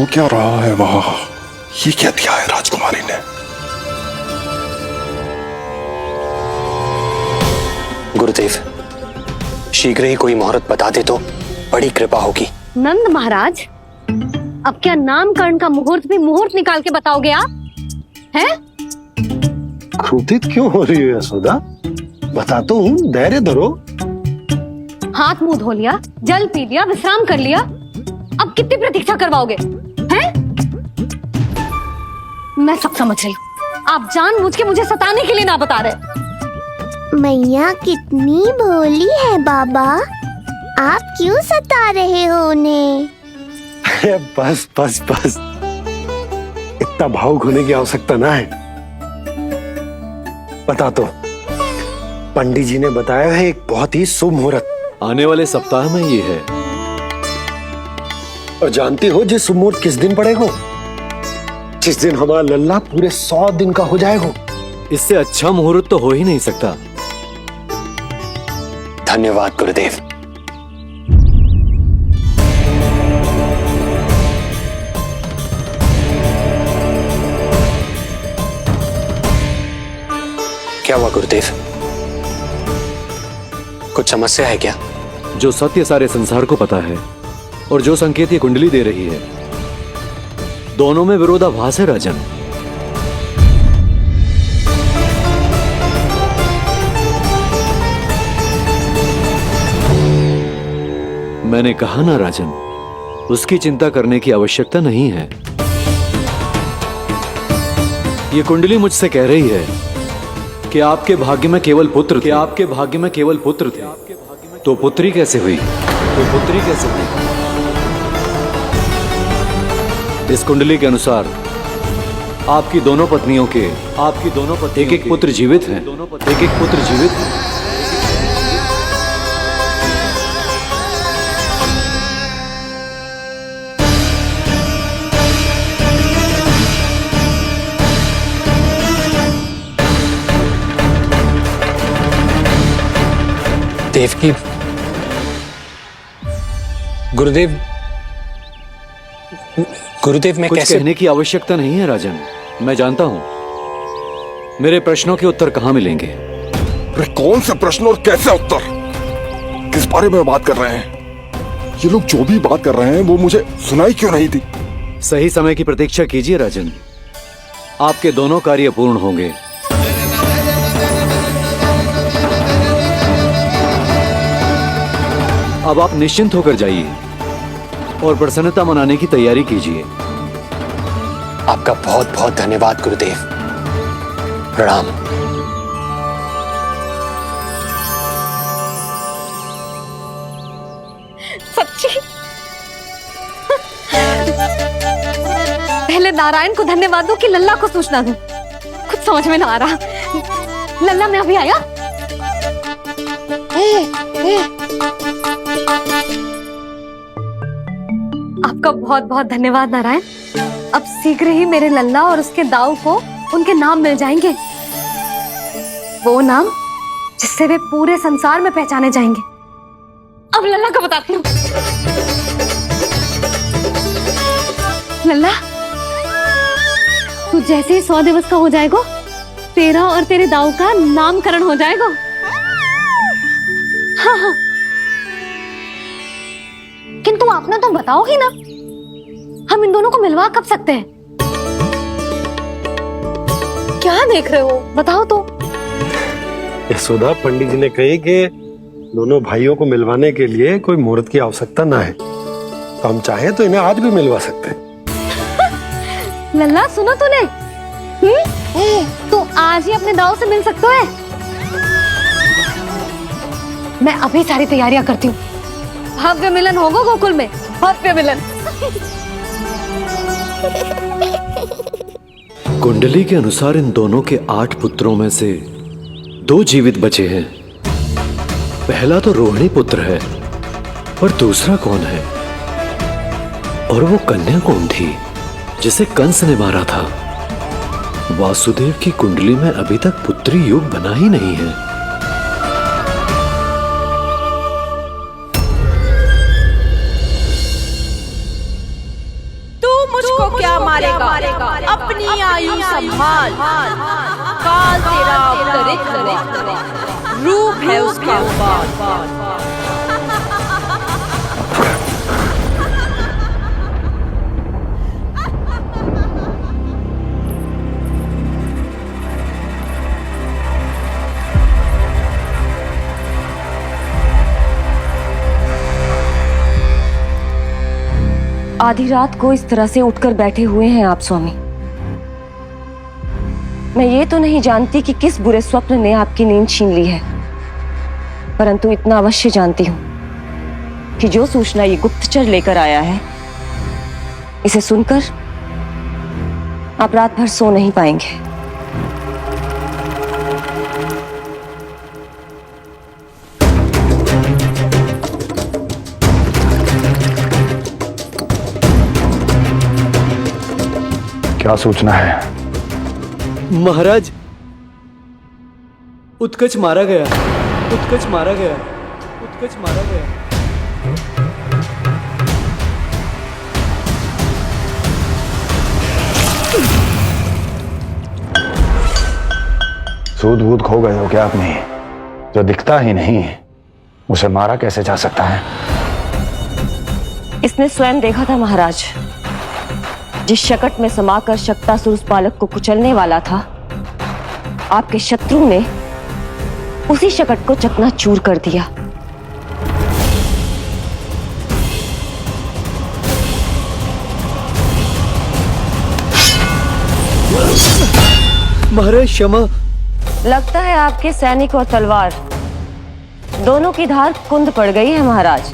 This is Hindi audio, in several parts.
हो क्या रहा है वहां? ये क्या दिया है राजकुमारी ने? गुरुदेव, शीघ्र ही कोई मुहूर्त बता दे तो बड़ी कृपा होगी। नंद महाराज, अब क्या नामकरण का मुहूर्त भी मुहूर्त निकाल के बताओगे आप? हैं? क्रोधित क्यों हो रही हो यशोदा? बता तो हूँ, धैर्य धरो। हाथ मुंह धो लिया, जल पी लिया, विश्राम कर लिया, अब कितनी प्रतीक्षा करवाओगे? हैं? मैं सब समझ रही हूँ, आप जानबूझ के मुझे सताने के लिए ना बता रहे। मैया कितनी भोली है बाबा, आप क्यों सता रहे हो उन्हें? बस बस बस, इतना भावुक होने की आवश्यकता ना है। बता तो, पंडित जी ने बताया है एक बहुत ही शुभ मुहूर्त आने वाले सप्ताह में ये है। और जानती हो जिस शुभ मुहूर्त किस दिन पड़ेगा? जिस दिन हमारा लल्ला पूरे 100 दिन का हो जाएगा। इससे अच्छा मुहूर्त तो हो ही नहीं सकता। धन्यवाद गुरुदेव। क्या हुआ गुरुदेव? कुछ समस्या है क्या? जो सत्य सारे संसार को पता है और जो संकेत ये कुंडली दे रही है, दोनों में विरोधाभास है राजन। मैंने कहा ना राजन, उसकी चिंता करने की आवश्यकता नहीं है। ये कुंडली मुझसे कह रही है कि आपके भाग्य में केवल पुत्र थे। आपके भाग्य में केवल पुत्र थे, तो पुत्री कैसे हुई? इस कुंडली के अनुसार आपकी दोनों पत्नियों के एक एक पुत्र जीवित हैं। देवकी, गुरुदेव मैं कुछ कैसे? कहने की आवश्यकता नहीं है राजन, मैं जानता हूं मेरे प्रश्नों के उत्तर कहां मिलेंगे। अरे कौन से प्रश्न और कैसे उत्तर? किस बारे में बात कर रहे हैं? ये लोग जो भी बात कर रहे हैं वो मुझे सुनाई क्यों नहीं थी? सही समय की प्रतीक्षा कीजिए राजन, आपके दोनों कार्य पूर्ण होंगे। अब आप निश्चिंत होकर जाइए और प्रसन्नता मनाने की तैयारी कीजिए। आपका बहुत बहुत धन्यवाद गुरुदेव। प्रणाम। सच्ची? पहले नारायण को धन्यवाद दूं कि लल्ला को सूचना दूं? कुछ समझ में ना आ रहा। लल्ला मैं अभी आया। आपका बहुत बहुत धन्यवाद नारायण। अब शीघ्र ही मेरे लल्ला और उसके दाऊ को उनके नाम मिल जाएंगे, वो नाम जिससे वे पूरे संसार में पहचाने जाएंगे। अब लल्ला को बताती हूँ। लल्ला, तू जैसे ही 100 दिवस का हो जाएगा, तेरा और तेरे दाऊ का नामकरण हो जाएगा। हाँ हाँ, किंतु आपने तो बताओगी ना, हम इन दोनों को मिलवा कब सकते हैं? क्या देख रहे हो, बताओ तो। यशोदा, पंडित जी ने कही कि दोनों भाइयों को मिलवाने के लिए कोई मुहूर्त की आवश्यकता ना है, तो हम चाहे तो इन्हें आज भी मिलवा सकते हैं। लल्ला सुनो तूने, तू आज ही अपने दाऊ से मिल सकता है। मैं अभी सारी तैयारियां करती हूँ। भव्य मिलन होगा गोकुल में, भव्य मिलन। कुंडली के अनुसार इन दोनों के 8 पुत्रों में से 2 जीवित बचे हैं। पहला तो रोहिणी पुत्र है, और दूसरा कौन है? और वो कन्या कौन थी जिसे कंस ने मारा था? वासुदेव की कुंडली में अभी तक पुत्री योग बना ही नहीं है। हाल काल तेरा अवतरित रूप है उसका उपाल। आधी रात को इस तरह से उठकर बैठे हुए हैं आप स्वामी। मैं ये तो नहीं जानती कि किस बुरे स्वप्न ने आपकी नींद छीन ली है, परंतु इतना अवश्य जानती हूं कि जो सूचना ये गुप्तचर लेकर आया है, इसे सुनकर आप रात भर सो नहीं पाएंगे। क्या सूचना है? महाराज, उत्कच मारा गया, उत्कच मारा गया, उत्कच मारा गया। सूद वूद खो गए हो क्या अपनी? जो दिखता ही नहीं उसे मारा कैसे जा सकता है? इसने स्वयं देखा था महाराज। जिस शकट में समाकर शक्तासुर उस बालक को कुचलने वाला था, आपके शत्रु ने उसी शकट को चकनाचूर कर दिया। महाराज क्षमा। लगता है आपके सैनिक और तलवार दोनों की धार कुंद पड़ गई है महाराज।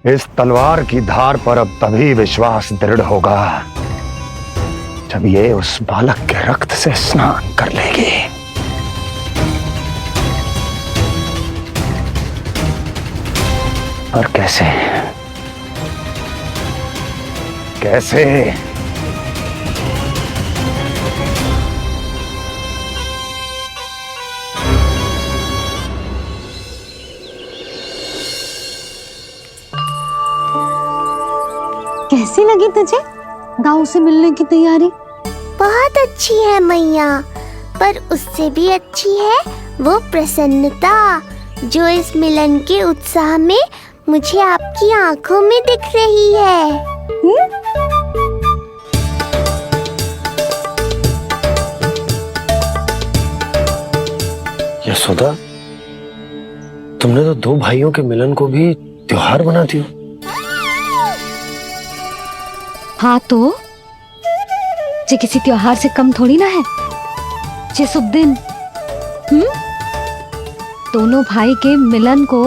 इस तलवार की धार पर अब तभी विश्वास दृढ़ होगा जब ये उस बालक के रक्त से स्नान कर लेगी। और कैसे कैसे? कैसी लगी तुझे दाऊ से मिलने की तैयारी? बहुत अच्छी है मैया, पर उससे भी अच्छी है वो प्रसन्नता जो इस मिलन के उत्साह में मुझे आपकी आंखों में दिख रही है। यशोदा, तुमने तो दो भाइयों के मिलन को भी त्योहार बना दिया। हाँ तो ये किसी त्योहार से कम थोड़ी ना है। ये शुभ दिन दोनों भाई के मिलन को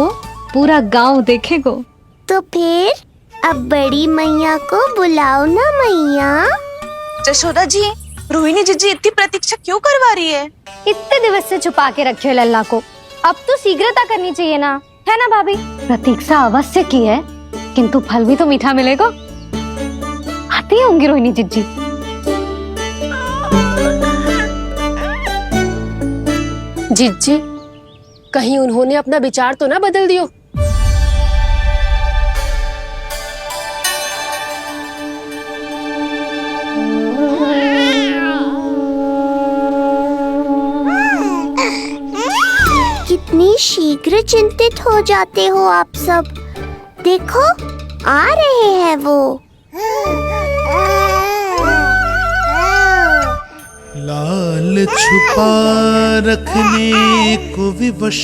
पूरा गांव देखेगो। तो फिर अब बड़ी मैया को बुलाओ ना मैया। यशोदा जी, रोहिणी जीजी इतनी प्रतीक्षा क्यों करवा रही है? इतने दिवस से छुपा के रखे लल्ला को, अब तो शीघ्रता करनी चाहिए ना, है ना भाभी? प्रतीक्षा अवश्य की है, किंतु फल भी तो मीठा मिलेगा। आती होंगी रोहिणी जीजी। जीजी, कहीं उन्होंने अपना विचार तो ना बदल दियो? कितनी शीघ्र चिंतित हो जाते हो आप सब। देखो आ रहे हैं वो। लाल छुपा रखने को विवश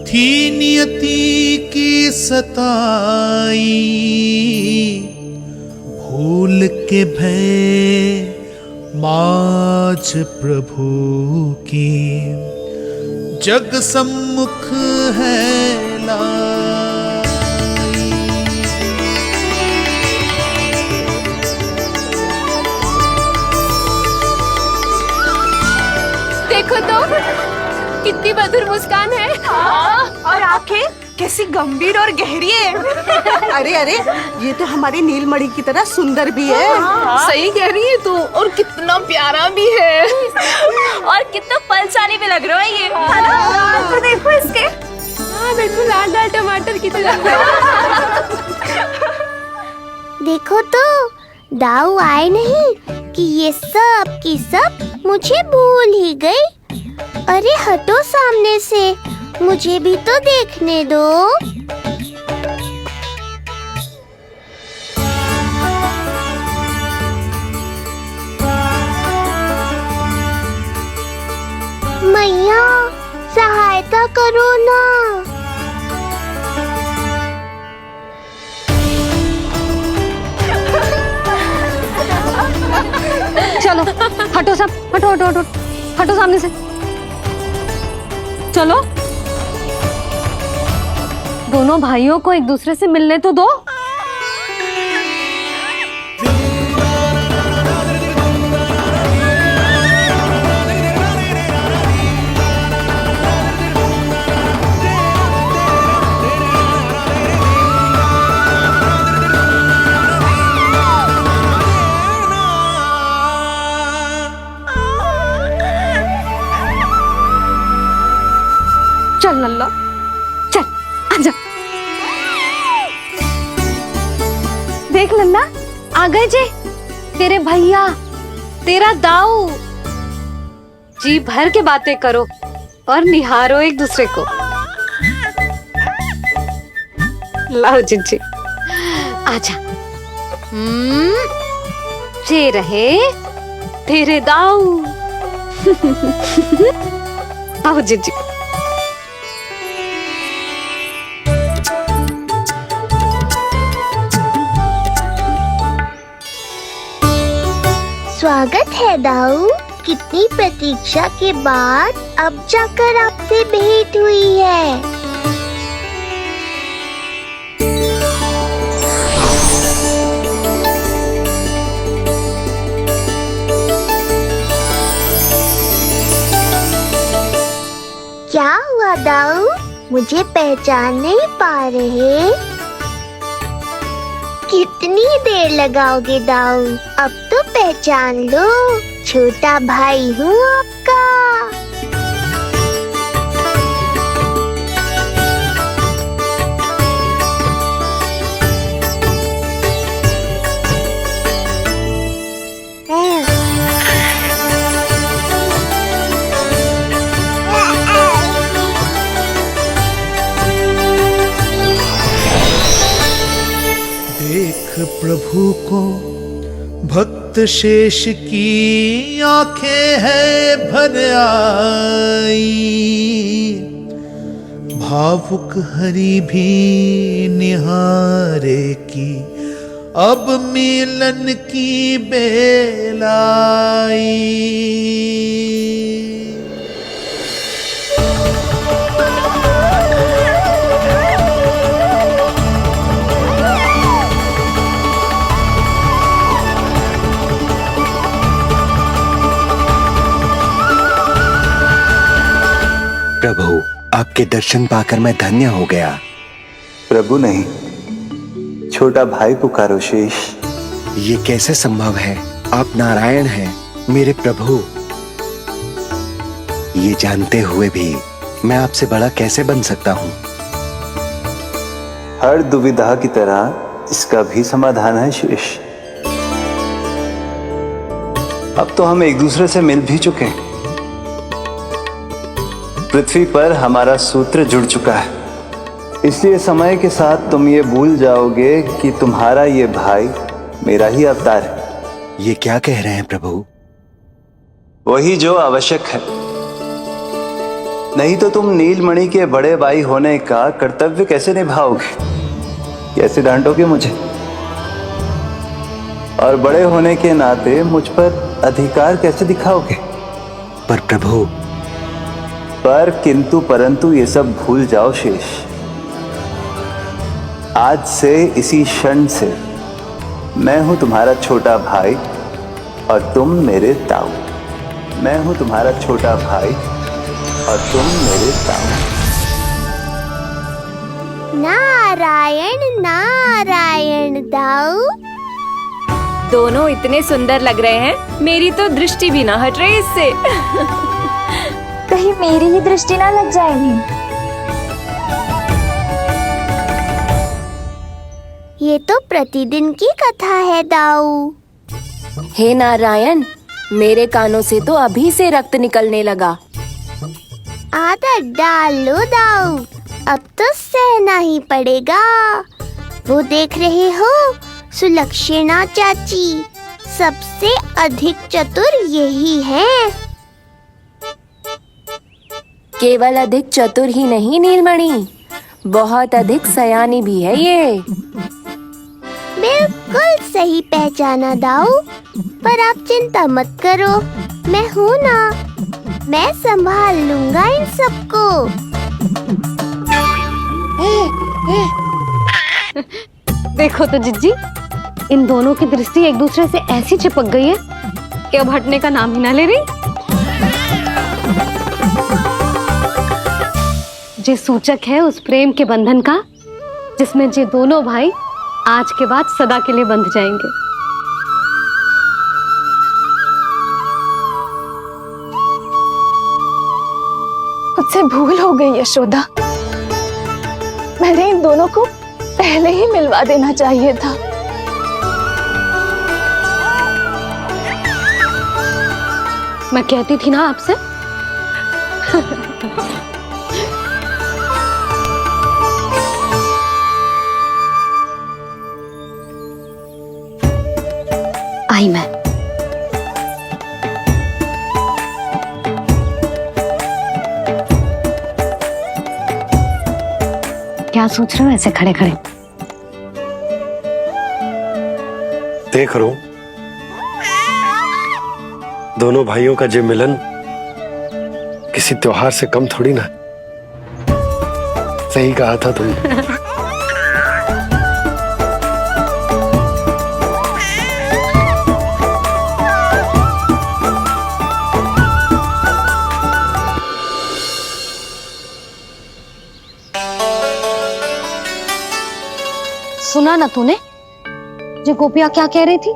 थी नियति की सताई, भूल के भय माज प्रभु की जग सम्मुख है लाई। देखो तो कितनी मधुर मुस्कान है। और आंखें कैसी गंभीर और गहरी है। अरे अरे, ये तो हमारी नीलमणि की तरह सुंदर भी है। सही कह रही है तू, और कितना प्यारा भी है। और कितना पलसानी भी लग रहा है ये। तो देखो इसके हाँ बिल्कुल लाल लाल टमाटर की तरह। देखो तो दाऊ आए नहीं कि ये सब की सब मुझे भूल ही गई। अरे हटो सामने से, मुझे भी तो देखने दो। मैया सहायता करो ना। चलो हटो सब, हटो हटो हटो, हटो सामने से। चलो दोनों भाइयों को एक दूसरे से मिलने तो दो। चल लल्ला, चल आजा। देख लल्ला, आ गए जे तेरे भैया, तेरा दाऊ। जी भर के बातें करो और निहारो एक दूसरे को। लाओ जिज्जी, आजा। ये रहे तेरे दाऊ। आओ जिज्जी। स्वागत है दाऊ। कितनी प्रतीक्षा के बाद अब जाकर आपसे भेंट हुई है। क्या हुआ दाऊ, मुझे पहचान नहीं पा रहे? कितनी देर लगाओगे दाऊ? अब तो पहचान लो, छोटा भाई हूँ आपका। देख प्रभु को भक्त शेष की आंखें है भर आई, भावुक हरि भी निहारे की अब मिलन की बेल आई। प्रभु, आपके दर्शन पाकर मैं धन्य हो गया। प्रभु नहीं, छोटा भाई पुकारो शेष। ये कैसे संभव है? आप नारायण हैं, मेरे प्रभु। ये जानते हुए भी मैं आपसे बड़ा कैसे बन सकता हूँ? हर दुविधा की तरह इसका भी समाधान है शेष। अब तो हम एक दूसरे से मिल भी चुके हैं। पृथ्वी पर हमारा सूत्र जुड़ चुका है, इसलिए समय के साथ तुम ये भूल जाओगे कि तुम्हारा ये भाई मेरा ही अवतार है। ये क्या कह रहे हैं प्रभु? वही जो आवश्यक है, नहीं तो तुम नीलमणि के बड़े भाई होने का कर्तव्य कैसे निभाओगे? कैसे डांटोगे मुझे? और बड़े होने के नाते मुझ पर अधिकार कैसे दिखाओगे? पर प्रभु, पर किंतु परंतु ये सब भूल जाओ शेष। आज से इसी क्षण से मैं हूं तुम्हारा छोटा भाई और तुम मेरे ताऊ। मैं हूं तुम्हारा छोटा भाई और तुम मेरे ताऊ। नारायण नारायण दाऊ। दोनों इतने सुंदर लग रहे हैं, मेरी तो दृष्टि भी ना हट रही इससे। कहीं मेरी ही दृष्टि ना लग जाएगी। प्रतिदिन की कथा है दाऊ। हे नारायण, मेरे कानों से तो अभी से रक्त निकलने लगा। आदत डाल लो दाऊ, अब तो सहना ही पड़ेगा। वो देख रहे हो, सुलक्षणा चाची सबसे अधिक चतुर यही है। केवल अधिक चतुर ही नहीं नीलमणि, बहुत अधिक सयानी भी है ये। बिल्कुल सही पहचाना दाऊ, पर आप चिंता मत करो, मैं हूँ ना, मैं संभाल लूंगा इन सबको। देखो तो जिज्जी, इन दोनों की दृष्टि एक दूसरे से ऐसी चिपक गई है कि अब हटने का नाम ही ना ले रही। ये सूचक है उस प्रेम के बंधन का जिसमें ये दोनों भाई आज के बाद सदा के लिए बंध जाएंगे। मुझसे भूल हो गई यशोदा, मैंने इन दोनों को पहले ही मिलवा देना चाहिए था। मैं कहती थी ना आपसे। आई मैं। क्या सोच रहे हो ऐसे खड़े खड़े? देख रहा हूं दोनों भाइयों का ये मिलन किसी त्योहार से कम थोड़ी ना। सही कहा था तुमने। सुना ना तूने जो गोपिया क्या कह रही थी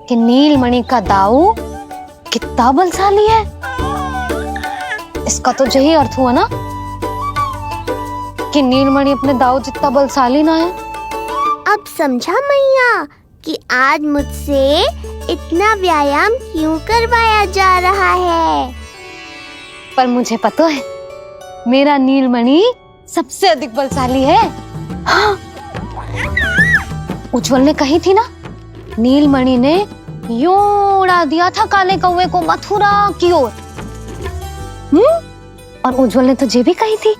कि नीलमणि का दाऊ कितना बलशाली है। इसका तो यही अर्थ हुआ ना कि नीलमणि अपने दाऊ जितना बलशाली ना है। अब समझा मैया कि आज मुझसे इतना व्यायाम क्यों करवाया जा रहा है। पर मुझे पता है मेरा नीलमणि सबसे अधिक बलशाली है। हाँ। उज्जवल ने कही थी ना, नीलमणि ने यूं उड़ा दिया था काले कौवे को मथुरा की ओर। और उज्जवल ने तो ये भी कही थी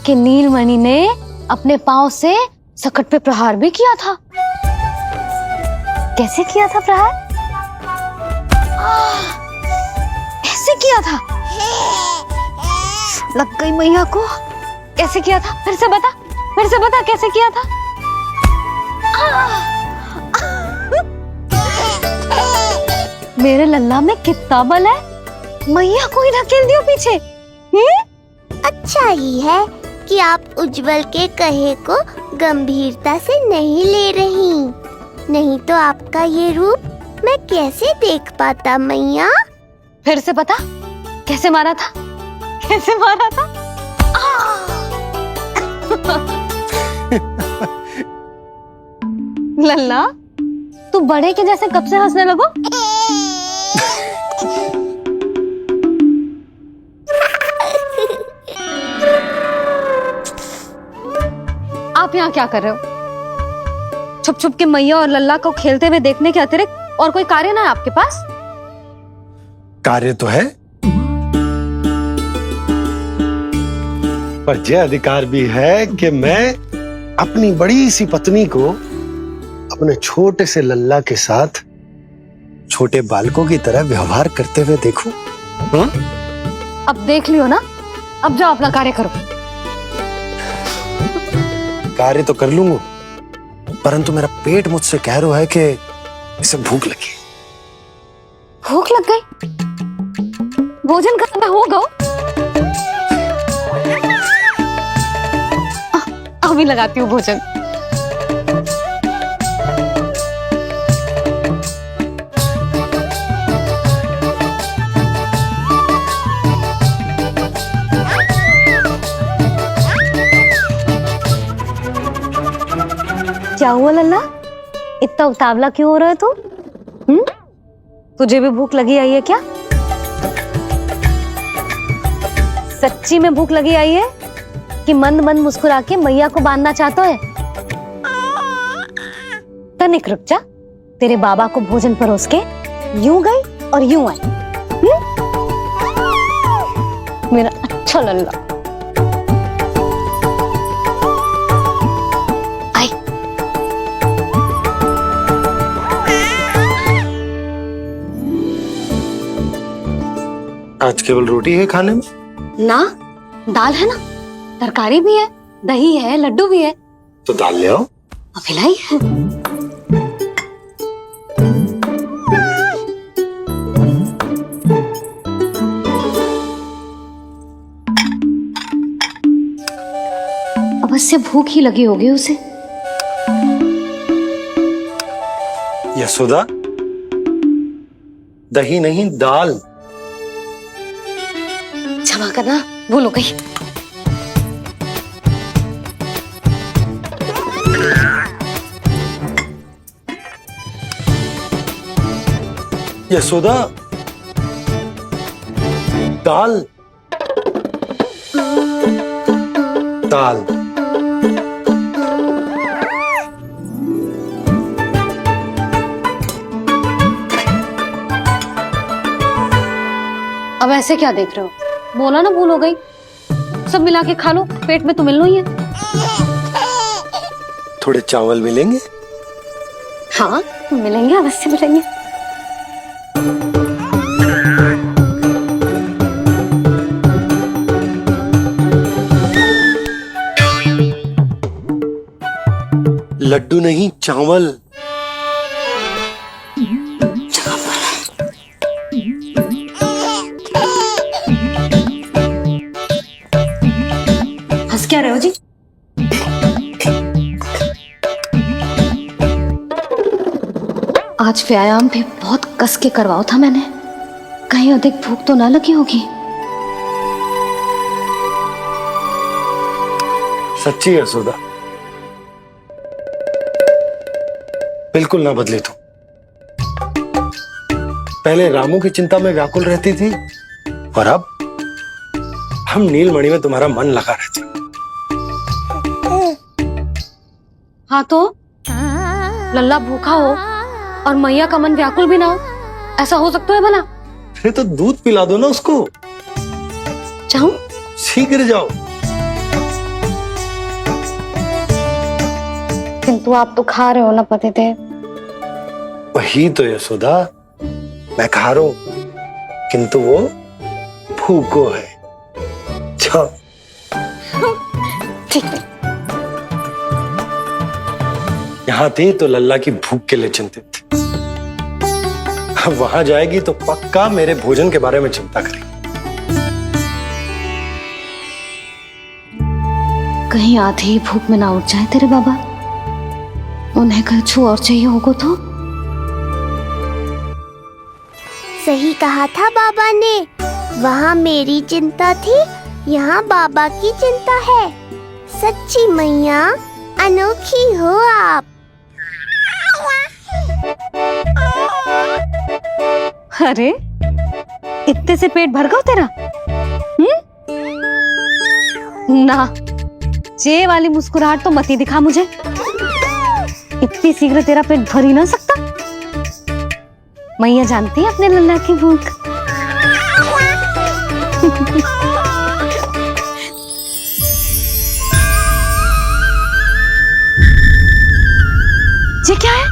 कि नीलमणि ने अपने पांव से सकट पे प्रहार भी किया था। कैसे किया था प्रहार? ऐसे किया था। लग गई मैया को। कैसे किया था? फिर से बता कैसे किया था? मेरे लल्ला में कितना बल है, मैया को ही धकेल दियो पीछे। अच्छा ही है कि आप उज्जवल के कहे को गंभीरता से नहीं ले रही, नहीं तो आपका ये रूप मैं कैसे देख पाता मैया। फिर से बता कैसे मारा था? कैसे मारा था? लल्ला तू बड़े के जैसे कब से हंसने लगो? आप यहाँ क्या कर रहे हो? छुप छुप के मैया और लल्ला को खेलते हुए देखने के अतिरिक्त और कोई कार्य ना है आपके पास? कार्य तो है, पर यह अधिकार भी है कि मैं अपनी बड़ी सी पत्नी को अपने छोटे से लल्ला के साथ छोटे बालकों की तरह व्यवहार करते हुए देखूं। अब देख लियो ना, अब जाओ अपना कार्य करो। कार्य तो कर लूंगा, परंतु मेरा पेट मुझसे कह रहा है कि इसे भूख लगी। भूख लग गई? भोजन का समय होगा। अभी लगाती हूँ भोजन। क्या हुआ लल्ला, इतना उतावला क्यों हो रहा है तू? तुझे भी भूख लगी आई है क्या? सच्ची में भूख लगी आई है कि मंद मंद मुस्कुरा के मैया को बांधना चाहता है? तनिक रुक जा, तेरे बाबा को भोजन परोस के यूं गई और यूं आई। मेरा अच्छा लल्ला। आई। आज केवल रोटी है खाने में? ना, दाल है ना, तरकारी भी है, दही है, लड्डू भी है। तो दाल ले आओ। अभिलाई है। अवश्य भूख ही लगी होगी उसे। यशोदा, दही नहीं दाल। क्षमा करना, भूल हो गई। यशोदा, दाल दाल। अब ऐसे क्या देख रहे हो? बोला ना भूल हो गई। सब मिला के खा लो, पेट में तो मिलना ही है। थोड़े चावल मिलेंगे? हाँ मिलेंगे, अवश्य मिलेंगे। लड्डू नहीं, चावल। हंस क्या रहे हो जी? आज व्यायाम भी बहुत कस के करवाओ था मैंने, कहीं अधिक भूख तो ना लगी होगी। सच्ची यशोदा, बिल्कुल ना बदली तू। पहले रामू की चिंता में व्याकुल रहती थी और अब हम नीलमणि में तुम्हारा मन लगा रहता। हाँ तो लल्ला भूखा हो और मैया का मन व्याकुल भी ना हो, ऐसा हो सकता है भला? फिर तो दूध पिला दो ना उसको। चाहूं? शीघ्र जाओ। किंतु आप तो खा रहे हो ना पतिदेव। वही तो यशोदा, मैं खा रहा हूं, किंतु वो भूखो है। जाओ। ठीक है। यहाँ थी तो लल्ला की भूख के लिए चिंतित थी, अब वहां जाएगी तो पक्का मेरे भोजन के बारे में चिंता करेगी। कहीं आधे ही भूख में ना उठ जाए तेरे बाबा, उन्हें कुछ और चाहिए होगा तो? सही कहा था बाबा ने, वहाँ मेरी चिंता थी, यहाँ बाबा की चिंता है। सच्ची मैया, अनोखी हो आप। अरे इतने से पेट भर गया तेरा? ना, ये वाली मुस्कुराहट तो मत ही दिखा मुझे। इतनी शीघ्र तेरा पेट भर ही ना सकता। मैया जानती है अपने लल्ला की भूख। ये क्या है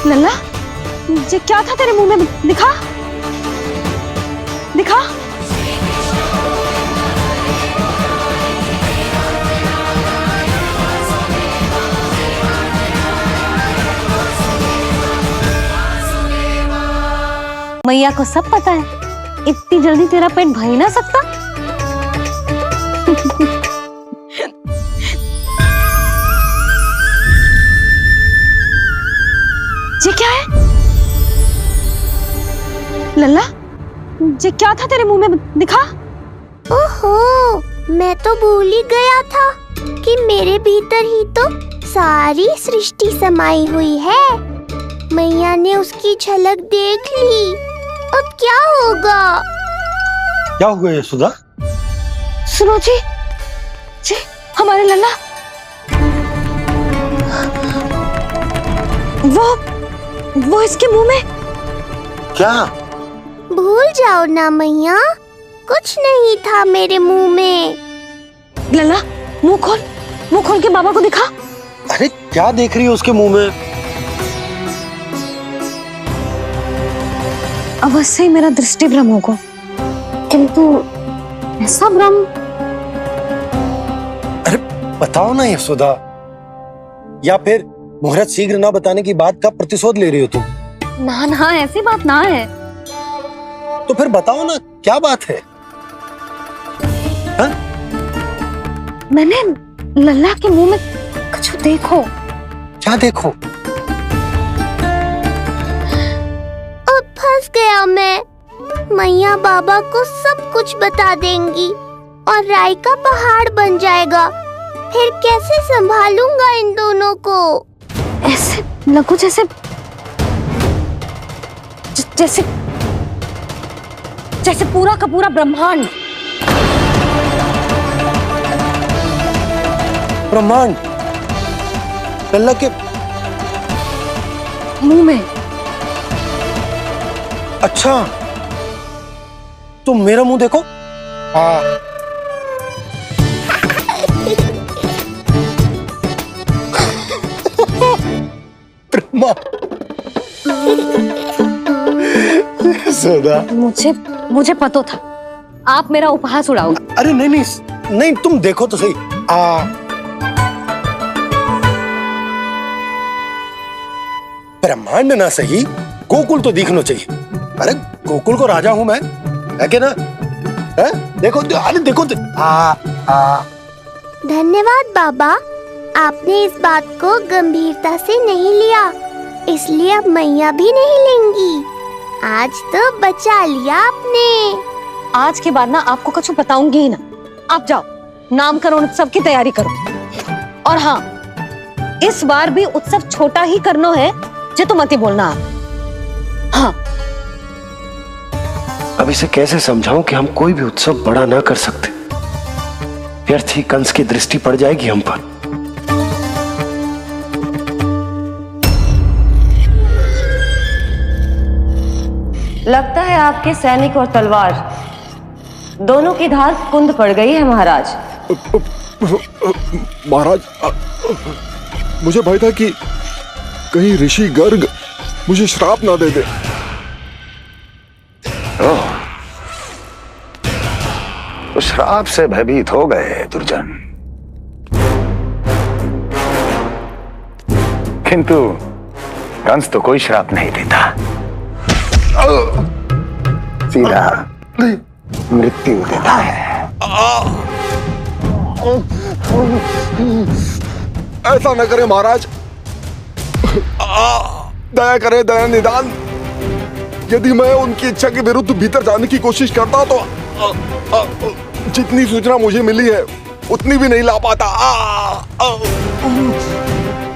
लल्ला? ये क्या था तेरे मुंह में? दिखा दिखा। मैया को सब पता है, इतनी जल्दी तेरा पेट भर ही ना सकता। ये क्या है लल्ला? ये क्या था तेरे मुंह में? दिखा। ओहो, मैं तो भूल ही गया था। कि मेरे भीतर ही तो सारी सृष्टि समाई हुई है। मैया ने उसकी झलक देख ली, अब क्या होगा? क्या हुआ यशोदा? सुनो जी, जी हमारे लल्ला वो इसके मुंह में। क्या? भूल जाओ ना मैया, कुछ नहीं था मेरे मुंह में। लल्ला मुंह खोल के बाबा को दिखा। अरे क्या देख रही है उसके मुंह में? अवश्य ही मेरा दृष्टि भ्रम होगा, किंतु ऐसा भ्रम। अरे बताओ ना यशोदा, या फिर मुहूर्त शीघ्र ना बताने की बात का प्रतिशोध ले रही हो तुम? ना ऐसी बात ना है। तो फिर बताओ ना क्या बात है? हा? मैंने लल्ला के मुंह में कुछ देखो। क्या देखो? अब फंस गया मैं। मैया बाबा को सब कुछ बता देंगी और राय का पहाड़ बन जाएगा। फिर कैसे संभालूंगा इन दोनों को? ऐसे लगो जैसे जैसे पूरा का पूरा ब्रह्मांड। ब्रह्मांड लल्ला के मुंह में। अच्छा, तुम मेरा मुंह देखो। यशोदा, मुझे पता था आप मेरा उपहास उड़ाओगे। अरे नहीं, तुम देखो तो सही। ब्रह्मांड ना सही, गोकुल तो दिखना चाहिए। अरे गोकुल को राजा हूं मैं, है कि ना? है? देखो, अरे देखो। धन्यवाद बाबा, आपने इस बात को गंभीरता से नहीं लिया, इसलिए अब मैया भी नहीं लेंगी। आज तो बचा लिया आपने। आज के बाद ना आपको कुछ बताऊंगी ही ना। आप जाओ, नामकरण उत्सव की तैयारी करो। और हाँ, इस बार भी उत्सव छोटा ही करना है, जे तो मत ही बोलना आप। हाँ। अब इसे कैसे समझाऊं कि हम कोई भी उत्सव बड़ा ना कर सकते? व्यर्थ ही कंस की दृष्टि पड़ जाएगी हम पर। लगता है आपके सैनिक और तलवार दोनों की धार कुंद पड़ गई है महाराज। महाराज, मुझे भय था कि कहीं ऋषि गर्ग मुझे श्राप ना दे दे। तो श्राप से भयभीत हो गए दुर्जन, किंतु कंस तो कोई श्राप नहीं देता, सीधा मृत्यु देता है। ऐसा न करे महाराज, दया करे, दया निदान। यदि मैं उनकी इच्छा के विरुद्ध भीतर जाने की कोशिश करता तो जितनी सूचना मुझे मिली है उतनी भी नहीं ला पाता।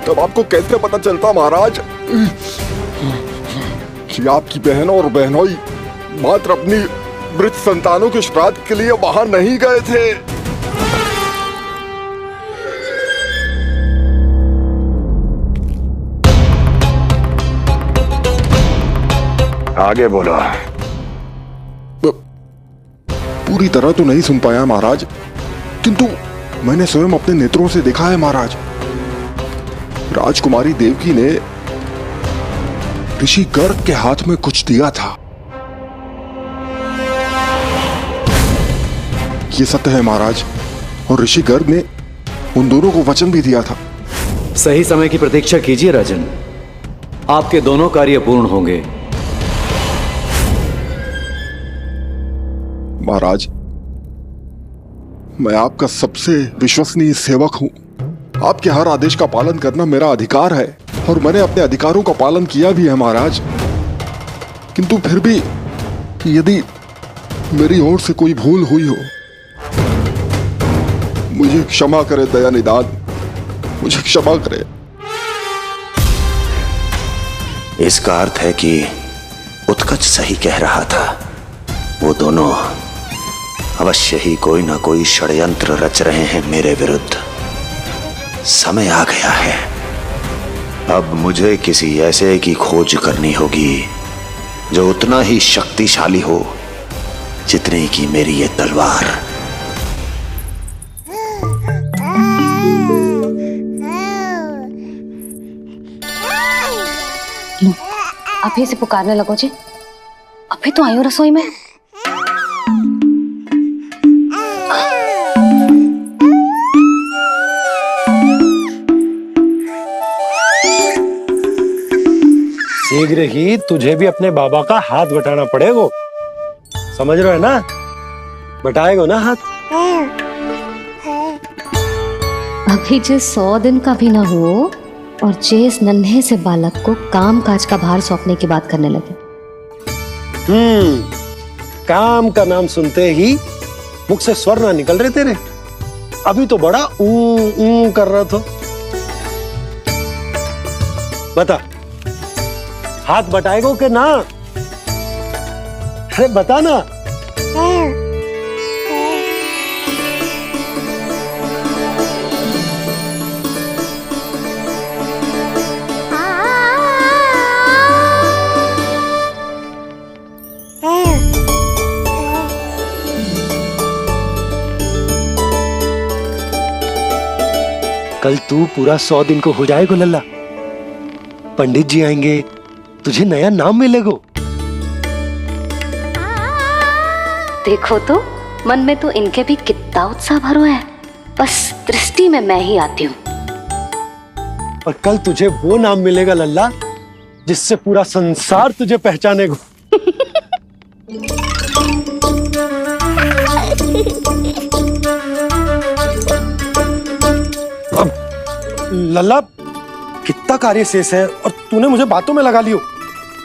तब आपको कैसे पता चलता महाराज कि आपकी बहन और बहनोई मात्र अपनी मृत संतानों के श्राद्ध के लिए वहां नहीं गए थे? आगे बोलो। पूरी तरह तो नहीं सुन पाया महाराज, किंतु मैंने स्वयं अपने नेत्रों से देखा है महाराज। राजकुमारी देवकी ने ऋषि गर्ग के हाथ में कुछ दिया था। ये सत्य है महाराज, और ऋषि गर्ग ने उन दोनों को वचन भी दिया था। सही समय की प्रतीक्षा कीजिए राजन, आपके दोनों कार्य पूर्ण होंगे। महाराज, मैं आपका सबसे विश्वसनीय सेवक हूं। आपके हर आदेश का पालन करना मेरा अधिकार है, और मैंने अपने अधिकारों का पालन किया भी है महाराज। किंतु फिर भी यदि मेरी ओर से कोई भूल हुई हो, मुझे क्षमा करे दया निदान, मुझे क्षमा करे। इसका अर्थ है कि उत्कच सही कह रहा था। वो दोनों अवश्य ही कोई ना कोई षड्यंत्र रच रहे हैं मेरे विरुद्ध। समय आ गया है, अब मुझे किसी ऐसे की खोज करनी होगी जो उतना ही शक्तिशाली हो जितनी की मेरी ये तलवार। अभी से पुकारने लगो जी, अभी तो आई हूँ रसोई में। शीघ्र ही तुझे भी अपने बाबा का हाथ बटाना पड़ेगा, समझ रहे हो ना? बटाएगा ना हाथ? अभी जे 100 दिन का भी ना हो और जे इस नन्हे से बालक को काम काज का भार सौंपने की बात करने लगे। काम का नाम सुनते ही मुख से स्वर ना निकल रहे तेरे। अभी तो बड़ा ऊ कर रहा था। बता, हाथ बटाएगो के ना? अरे बता ना। कल तू पूरा 100 दिन को हो जाएगा लल्ला। पंडित जी आएंगे, तुझे नया नाम मिलेगा। देखो तो मन में तो इनके भी कितना उत्साह भरो है, बस दृष्टि में मैं ही आती हूँ। और कल तुझे वो नाम मिलेगा लल्ला जिससे पूरा संसार तुझे पहचानेगा। अब लल्ला, कितना कार्य शेष है और तूने मुझे बातों में लगा लियो।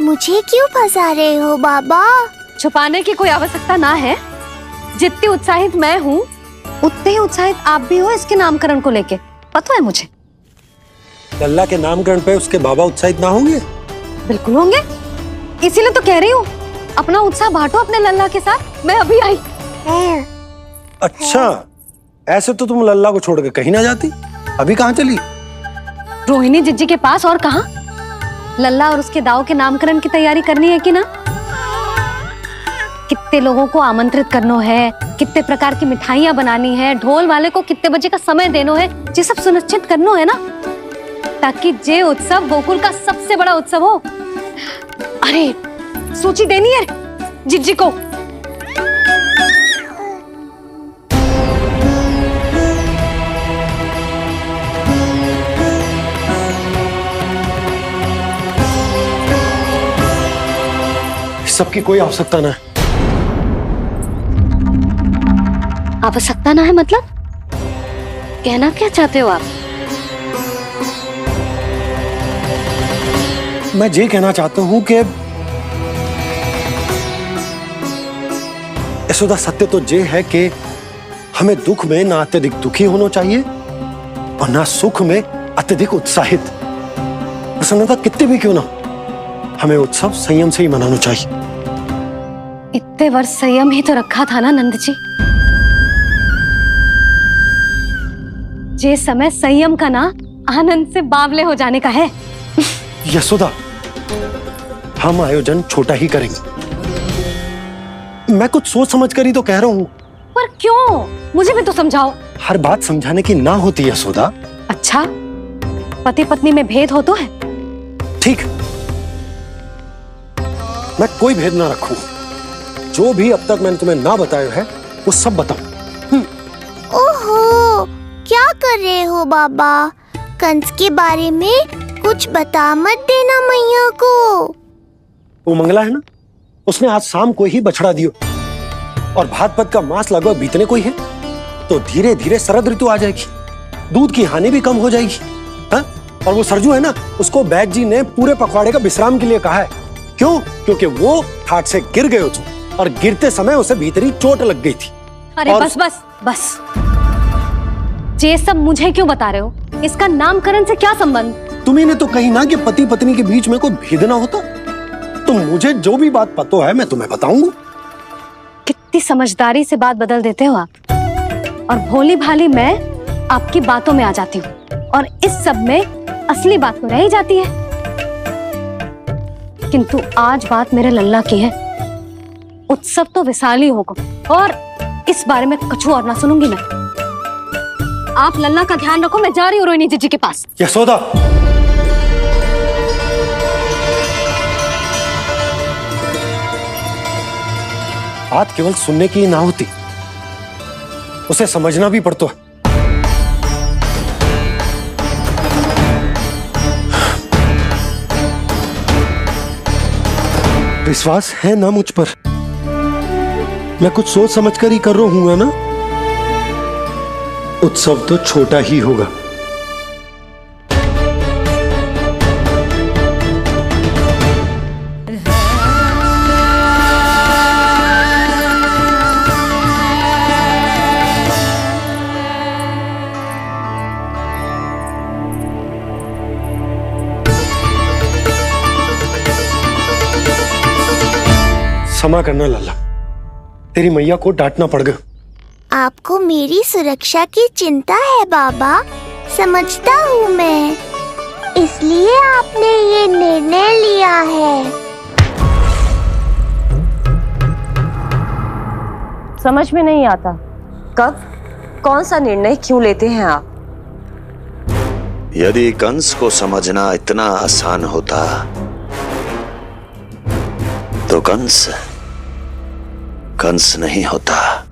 मुझे क्यों फंसा रहे हो बाबा? छुपाने की कोई आवश्यकता ना है। जितनी उत्साहित मैं हूँ उतने ही उत्साहित आप भी हो इसके नामकरण को लेके, पता है मुझे। लल्ला के नामकरण पे उसके बाबा उत्साहित ना होंगे? बिल्कुल होंगे, इसीलिए तो कह रही हूँ अपना उत्साह बांटो अपने लल्ला के साथ। मैं अभी आई। अच्छा, ऐसे तो तुम लल्ला को छोड़ के कहीं ना जाती। अभी कहाँ चली? रोहिणी जिज्जी के पास, और कहाँ। लल्ला और उसके दाऊ के नामकरण की तैयारी करनी है कि ना। कितने लोगों को आमंत्रित करना है, कितने प्रकार की मिठाइयां बनानी है, ढोल वाले को कितने बजे का समय देना है, ये सब सुनिश्चित करना है ना, ताकि ये उत्सव गोकुल का सबसे बड़ा उत्सव हो। अरे सूची देनी है जिज्जी को। सबकी कोई आवश्यकता ना है। आवश्यकता ना है मतलब? कहना क्या चाहते हो आप? मैं ये कहना चाहता हूं कि यशोदा, सत्य तो ये है कि हमें दुख में ना अत्यधिक दुखी होना चाहिए और ना सुख में अत्यधिक उत्साहित। प्रसन्नता कितने भी क्यों ना, हमें उत्सव संयम से ही मनाना चाहिए। इतने वर्ष संयम ही तो रखा था ना नंद जी। ये समय संयम का ना आनंद से बावले हो जाने का है। यशोदा, हम आयोजन छोटा ही करेंगे। मैं कुछ सोच समझ कर ही तो कह रहा हूँ। पर क्यों? मुझे भी तो समझाओ। हर बात समझाने की ना होती यशोदा। अच्छा, पति पत्नी में भेद हो तो है? ठीक, मैं कोई भेद ना रखूं। जो भी अब तक मैंने तुम्हें ना बताया है वो सब बताऊं। ओहो, क्या कर रहे हो बाबा? कंस के बारे में कुछ बता मत देना मैया को। वो मंगला है ना, उसने आज शाम को ही बछड़ा दियो और भाद्रपद का मास लगभग बीतने को ही है, तो धीरे धीरे शरद ऋतु आ जाएगी, दूध की हानि भी कम हो जाएगी। हा? और वो सरजू है ना, उसको बैद जी ने पूरे पखवाड़े का विश्राम के लिए कहा है। क्यों? क्योंकि वो ठाट से गिर गए थे और गिरते समय उसे भीतरी चोट लग गई थी। अरे और... बस बस बस, ये सब मुझे क्यों बता रहे हो? इसका नामकरण से क्या संबंध? तुम्ही ने तो कही ना कि पति पत्नी के बीच में कोई भेद ना होता। तो मुझे जो भी बात पता है मैं तुम्हें बताऊंगा। कितनी समझदारी से बात बदल देते हो आप, और भोली भाली मैं आपकी बातों में आ जाती हूँ, और इस सब में असली बात तो रह ही जाती है। किंतु आज बात मेरे लल्ला की है। उत्सव तो विशाल ही होगा, और इस बारे में कछु और ना सुनूंगी मैं। आप लल्ला का ध्यान रखो, मैं जा रही हूँ रोहिणी जीजी के पास। यशोदा, बात केवल सुनने की ना होती, उसे समझना भी पड़ता है। विश्वास है ना मुझ पर? मैं कुछ सोच समझ कर ही कर रहा हूं ना। उत्सव तो छोटा ही होगा। क्षमा करना लल्ला, तेरी मैया को डांटना पड़ गया। आपको मेरी सुरक्षा की चिंता है बाबा, समझता हूँ मैं, इसलिए आपने ये निर्णय लिया है। समझ में नहीं आता, कब कौन सा निर्णय क्यों लेते हैं आप? यदि कंस को समझना इतना आसान होता तो कंस नहीं होता।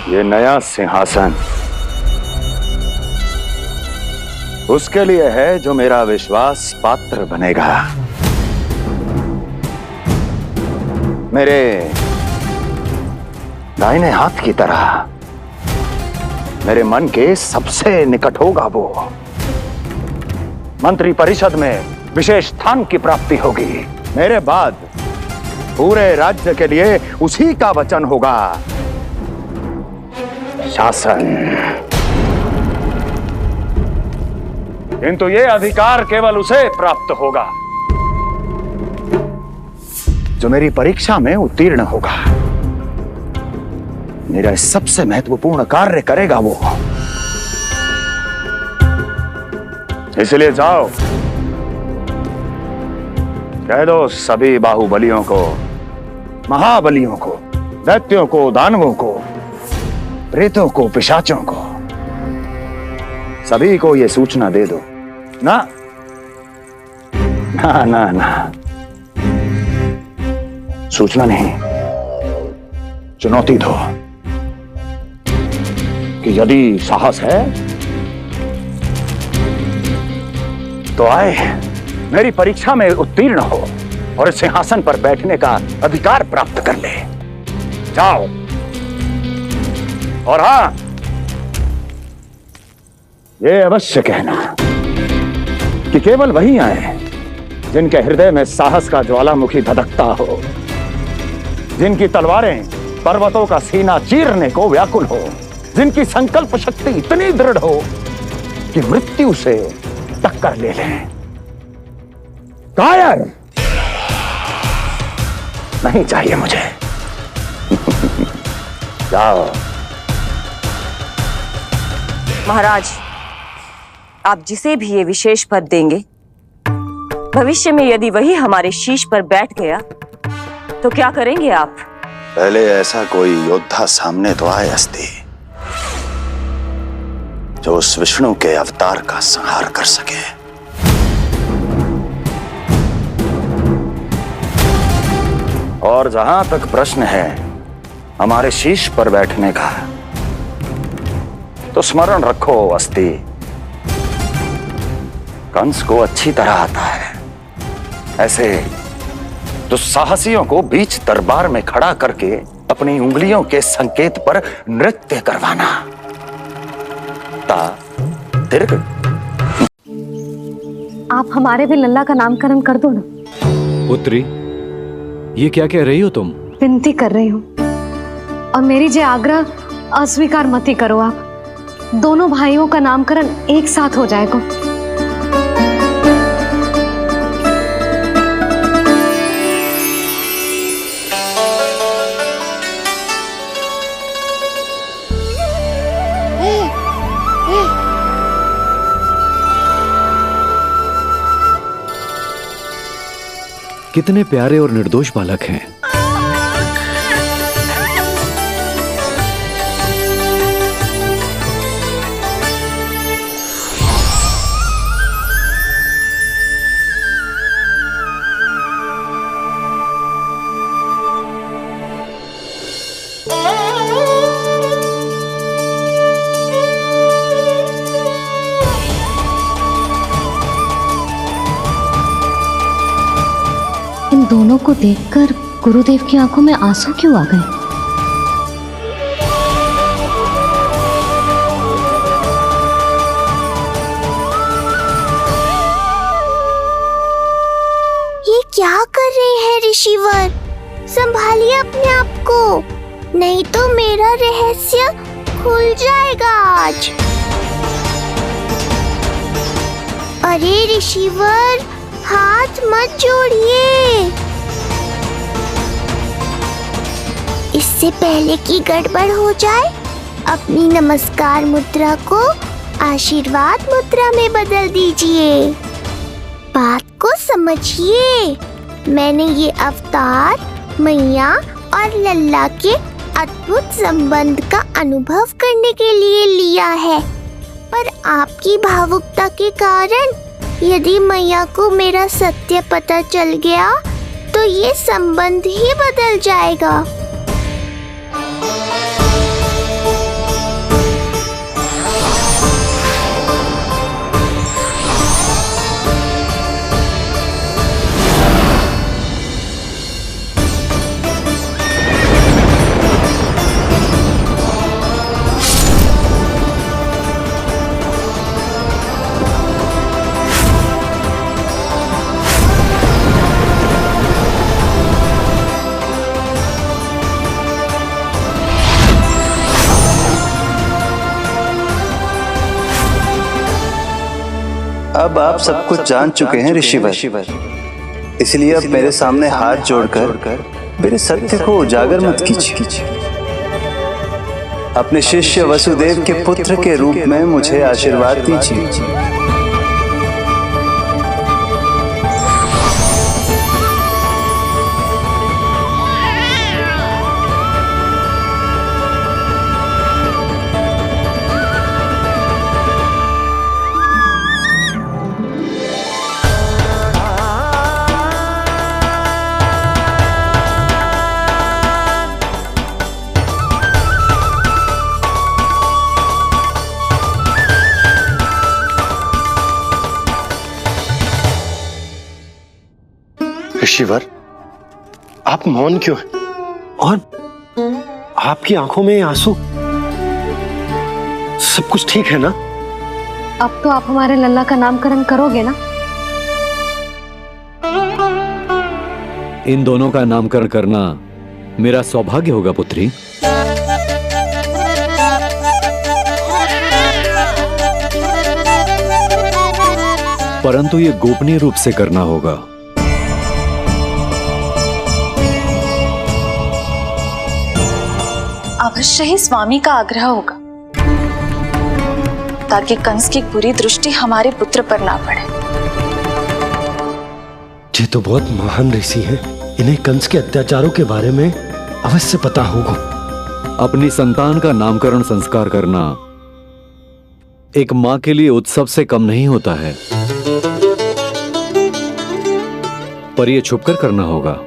ये नया सिंहासन उसके लिए है जो मेरा विश्वास पात्र बनेगा। मेरे दाहिने हाथ की तरह मेरे मन के सबसे निकट होगा वो। मंत्री परिषद में विशेष स्थान की प्राप्ति होगी। मेरे बाद पूरे राज्य के लिए उसी का वचन होगा। शासन। किंतु ये अधिकार केवल उसे प्राप्त होगा जो मेरी परीक्षा में उत्तीर्ण होगा। मेरा सबसे महत्वपूर्ण कार्य करेगा वो। इसलिए जाओ, कह दो सभी बाहुबलियों को, महाबलियों को, दैत्यों को, दानवों को, प्रेतों को, पिशाचों को, सभी को यह सूचना दे दो ना ना ना ना, सूचना नहीं, चुनौती दो कि यदि साहस है तो आए, मेरी परीक्षा में उत्तीर्ण हो और इस सिंहासन पर बैठने का अधिकार प्राप्त कर ले। जाओ। और हां, ये अवश्य कहना कि केवल वही आए जिनके हृदय में साहस का ज्वालामुखी धधकता हो, जिनकी तलवारें पर्वतों का सीना चीरने को व्याकुल हो, जिनकी संकल्प शक्ति इतनी दृढ़ हो कि मृत्यु से टक्कर ले लें। कायर नहीं चाहिए मुझे। जाओ। महाराज, आप जिसे भी ये विशेष पद देंगे, भविष्य में यदि वही हमारे शीश पर बैठ गया तो क्या करेंगे आप? पहले ऐसा कोई योद्धा सामने तो आए अस्ति, जो उस विष्णु के अवतार का संहार कर सके। और जहां तक प्रश्न है हमारे शीश पर बैठने का, तो स्मरण रखो अस्ति, कंस को अच्छी तरह आता है ऐसे दुस्साहसियों को बीच दरबार में खड़ा करके अपनी उंगलियों के संकेत पर नृत्य करवाना। दीर्घ। आप हमारे भी लल्ला का नामकरण कर दो ना। पुत्री, ये क्या कह रही हो तुम? विनती कर रही हूँ, और मेरी जे आग्रह अस्वीकार मत ही करो आप, दोनों भाइयों का नामकरण एक साथ हो जाएगा। कितने प्यारे और निर्दोष बालक हैं। इन दोनों को देखकर गुरुदेव की आंखों में आंसू क्यों आ गए? ये क्या कर रहे हैं ऋषिवर? संभालिए अपने आप को, नहीं तो मेरा रहस्य खुल जाएगा आज। अरे ऋषिवर, हाथ मत जोड़िए। इससे पहले कि गड़बड़ हो जाए, अपनी नमस्कार मुद्रा को आशीर्वाद मुद्रा में बदल दीजिए। बात को समझिए, मैंने ये अवतार मैया और लल्ला के अद्भुत संबंध का अनुभव करने के लिए लिया है, पर आपकी भावुकता के कारण यदि मैया को मेरा सत्य पता चल गया तो ये संबंध ही बदल जाएगा। अब आप सब कुछ जान चुके हैं ऋषिवर, इसलिए अब मेरे सामने हाथ जोड़कर मेरे सत्य को उजागर मत कीजिए। अपने शिष्य वसुदेव के पुत्र के रूप में मुझे आशीर्वाद दीजिए। ऋषिवर, आप मौन क्यों हैं? और आपकी आंखों में आंसू, सब कुछ ठीक है ना? अब तो आप हमारे लल्ला का नामकरण करोगे ना? इन दोनों का नामकरण करना मेरा सौभाग्य होगा पुत्री। परंतु ये गोपनीय रूप से करना होगा। अवश्य ही स्वामी का आग्रह होगा, ताकि कंस की बुरी दृष्टि हमारे पुत्र पर ना पड़े। ये तो बहुत महान ऋषि हैं, इन्हें कंस के अत्याचारों के बारे में अवश्य पता होगा। अपनी संतान का नामकरण संस्कार करना एक मां के लिए उत्सव से कम नहीं होता है, पर यह छुपकर करना होगा।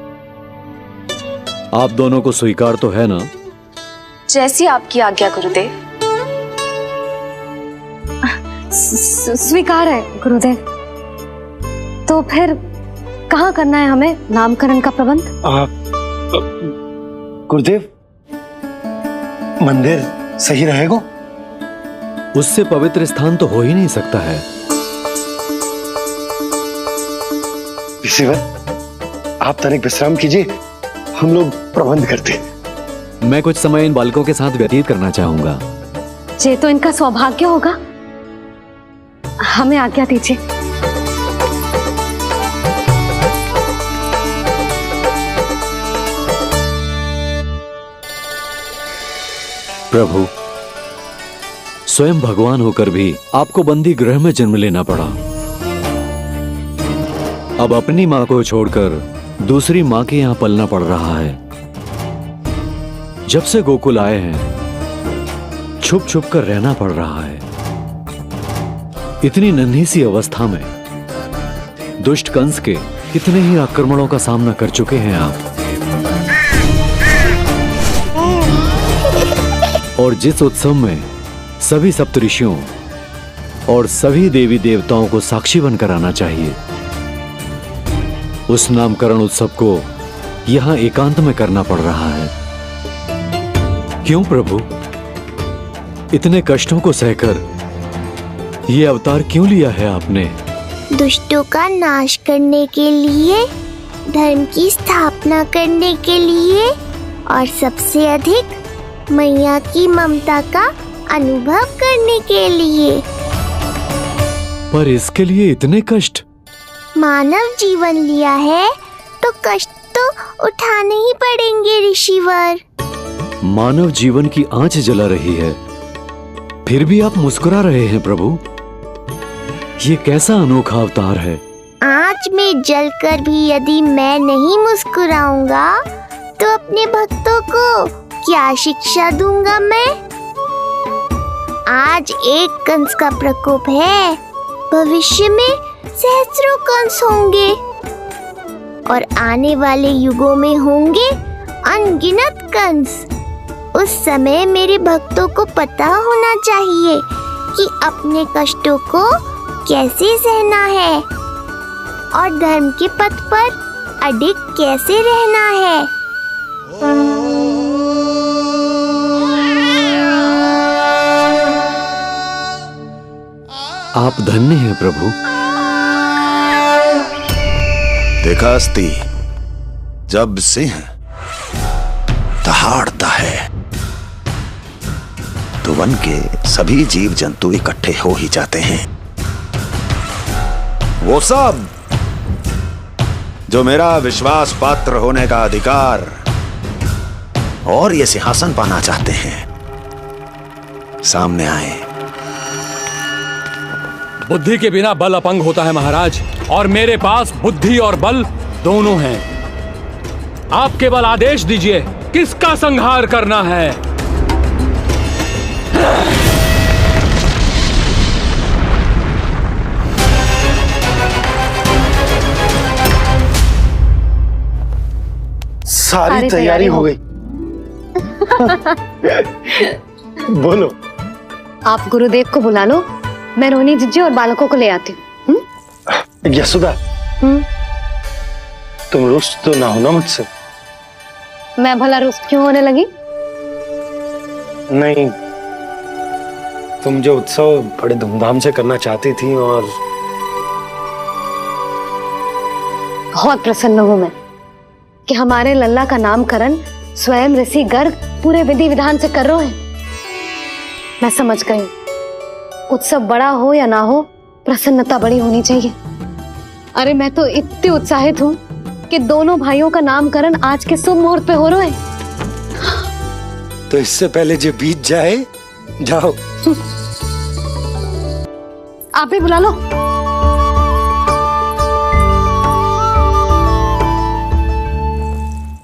आप दोनों को स्वीकार तो है ना? जैसी आपकी आज्ञा गुरुदेव। स्वीकार है गुरुदेव। तो फिर कहाँ करना है हमें नामकरण का प्रबंध? गुरुदेव, मंदिर सही रहेगा? उससे पवित्र स्थान तो हो ही नहीं सकता है। ऋषिवर, आप तनिक विश्राम कीजिए, हम लोग प्रबंध करते हैं। मैं कुछ समय इन बालकों के साथ व्यतीत करना चाहूंगा। ये तो इनका सौभाग्य होगा। हमें आज्ञा दीजिए। प्रभु, स्वयं भगवान होकर भी आपको बंदी गृह में जन्म लेना पड़ा। अब अपनी मां को छोड़कर दूसरी मां के यहां पलना पड़ रहा है। जब से गोकुल आए हैं छुप छुप कर रहना पड़ रहा है। इतनी नन्ही सी अवस्था में दुष्ट कंस के कितने ही आक्रमणों का सामना कर चुके हैं आप। और जिस उत्सव में सभी सप्तऋषियों और सभी देवी देवताओं को साक्षी बनकर आना चाहिए, उस नामकरण उत्सव को यहां एकांत में करना पड़ रहा है। क्यों प्रभु, इतने कष्टों को सहकर ये अवतार क्यों लिया है आपने? दुष्टों का नाश करने के लिए, धर्म की स्थापना करने के लिए और सबसे अधिक मैया की ममता का अनुभव करने के लिए। पर इसके लिए इतने कष्ट? मानव जीवन लिया है तो कष्ट तो उठाने ही पड़ेंगे ऋषिवर। मानव जीवन की आंच जला रही है, फिर भी आप मुस्कुरा रहे हैं प्रभु। ये कैसा अनोखा अवतार है। आंच में जलकर भी यदि मैं नहीं मुस्कुराऊंगा तो अपने भक्तों को क्या शिक्षा दूंगा मैं? आज एक कंस का प्रकोप है, भविष्य में सहस्रों कंस होंगे और आने वाले युगों में होंगे अनगिनत कंस। उस समय मेरे भक्तों को पता होना चाहिए कि अपने कष्टों को कैसे सहना है और धर्म के पथ पर अडिग कैसे रहना है। आप धन्य हैं प्रभु। देखा अस्ति, जब सिंह दहाड़ता है तो वन के सभी जीव जंतु इकट्ठे हो ही जाते हैं। वो सब जो मेरा विश्वास पात्र होने का अधिकार और ये सिंहासन पाना चाहते हैं, सामने आए। बुद्धि के बिना बल अपंग होता है महाराज, और मेरे पास बुद्धि और बल दोनों हैं। आप केवल आदेश दीजिए किसका संहार करना है। सारी तैयारी हो गई। बोलो। आप गुरुदेव को बुला लो, मैं रोनी जीजी और बालकों को ले आती हूँ। यशोदा, तुम रुष्ट तो ना हो ना मुझसे? मैं भला रुष्ट क्यों होने लगी? नहीं, तुम जो उत्सव बड़े धूमधाम से करना चाहती थी और बहुत प्रसन्न हूँ मैं कि हमारे लल्ला का नामकरण स्वयं ऋषि गर्ग पूरे विधि विधान से कर रहे हैं। मैं समझ गई, उत्सव बड़ा हो या ना हो, प्रसन्नता बड़ी होनी चाहिए। अरे मैं तो इतनी उत्साहित हूँ कि दोनों भाइयों का नामकरण आज के शुभ मुहूर्त पे हो रहा है। तो इससे पहले जो बीत जाए, जाओ। आप भी बुला लो।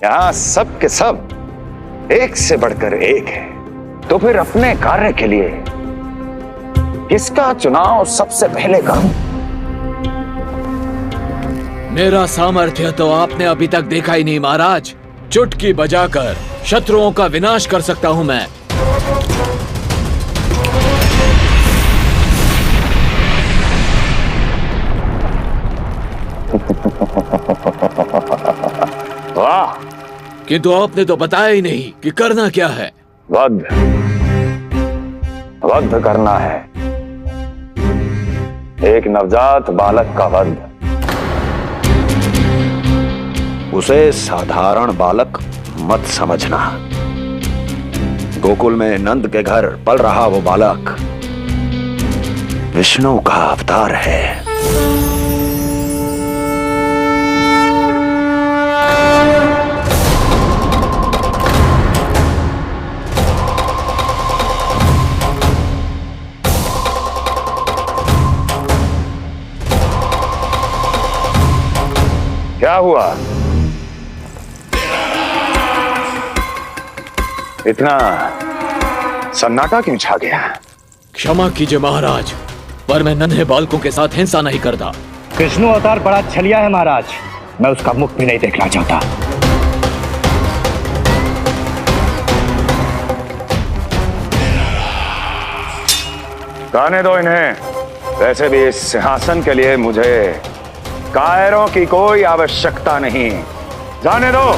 यहाँ सब के सब एक से बढ़कर एक है, तो फिर अपने कार्य के लिए किसका चुनाव सबसे पहले करूं? मेरा सामर्थ्य तो आपने अभी तक देखा ही नहीं महाराज। चुटकी बजाकर शत्रुओं का विनाश कर सकता हूं मैं। वाह! किंतु आपने तो बताया ही नहीं कि करना क्या है। वध करना है, एक नवजात बालक का वध। उसे साधारण बालक मत समझना। गोकुल में नंद के घर पल रहा वो बालक विष्णु का अवतार है। क्या हुआ? इतना सन्नाटा क्यों छा गया? क्षमा कीजिए महाराज, पर मैं नन्हे बालकों के साथ हिंसा नहीं करता। विष्णु अवतार बड़ा छलिया है महाराज, मैं उसका मुख भी नहीं देखना चाहता। गाने दो इन्हें। वैसे भी इस सिंहासन के लिए मुझे कायरों की कोई आवश्यकता नहीं। जाने दो।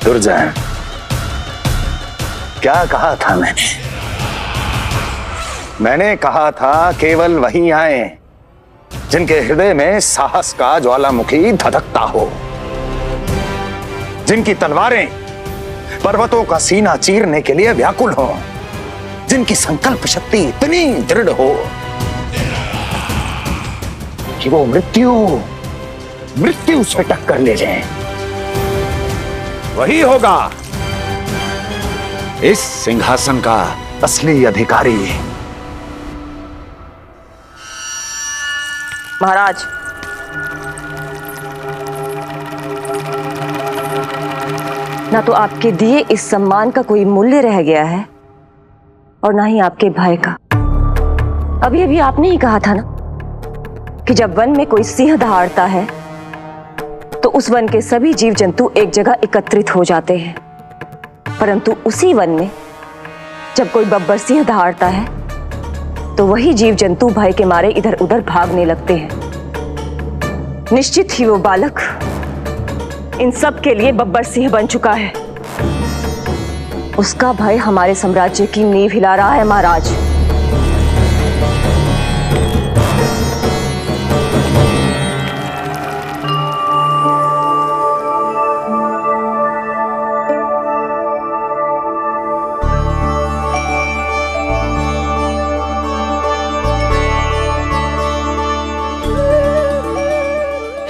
दुर्जय, क्या कहा था मैंने कहा था केवल वही आए जिनके हृदय में साहस का ज्वालामुखी धधकता हो, जिनकी तलवारें पर्वतों का सीना चीरने के लिए व्याकुल हो, जिनकी संकल्प शक्ति इतनी दृढ़ हो कि वो मृत्यु से टक्कर ले जाएं। वही होगा इस सिंहासन का असली अधिकारी। महाराज, ना तो आपके दिए इस सम्मान का कोई मूल्य रह गया है और ना ही आपके भय का। अभी अभी आपने ही कहा था ना कि जब वन में कोई सिंह दहाड़ता है तो उस वन के सभी जीव जंतु एक जगह एकत्रित हो जाते हैं, परंतु उसी वन में जब कोई बब्बर सिंह दहाड़ता है तो वही जीव जंतु भय के मारे इधर उधर भागने लगते हैं। निश्चित ही वो बालक इन सब के लिए बब्बर सिंह बन चुका है। उसका भय हमारे साम्राज्य की नींव हिला रहा है महाराज।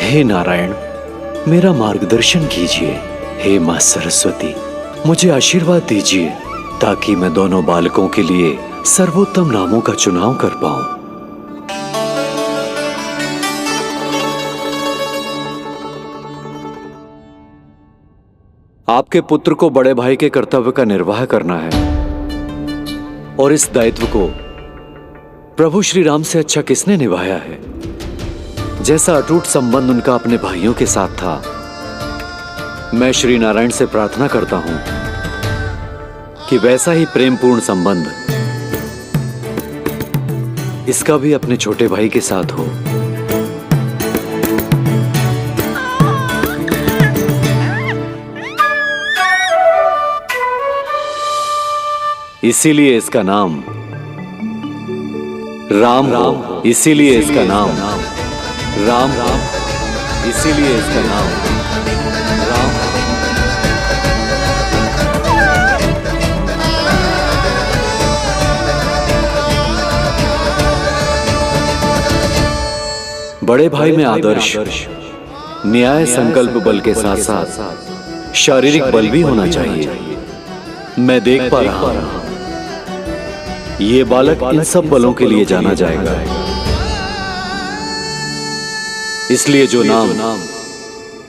हे नारायण, मेरा मार्गदर्शन कीजिए। हे मां सरस्वती, मुझे आशीर्वाद दीजिए ताकि मैं दोनों बालकों के लिए सर्वोत्तम नामों का चुनाव कर पाऊं। आपके पुत्र को बड़े भाई के कर्तव्य का निर्वाह करना है और इस दायित्व को प्रभु श्री राम से अच्छा किसने निभाया है? जैसा अटूट संबंध उनका अपने भाइयों के साथ था, मैं श्री नारायण से प्रार्थना करता हूं कि वैसा ही प्रेमपूर्ण संबंध इसका भी अपने छोटे भाई के साथ हो। इसीलिए इसका नाम राम हो, इसीलिए इसका नाम राम, इसीलिए इसका नाम राम। बड़े भाई में आदर्श, न्याय, संकल्प बल के साथ साथ शारीरिक बल भी होना चाहिए। मैं देख पा रहा हूं ये बालक इन सब बलों के लिए जाना जाएगा। इसलिए जो नाम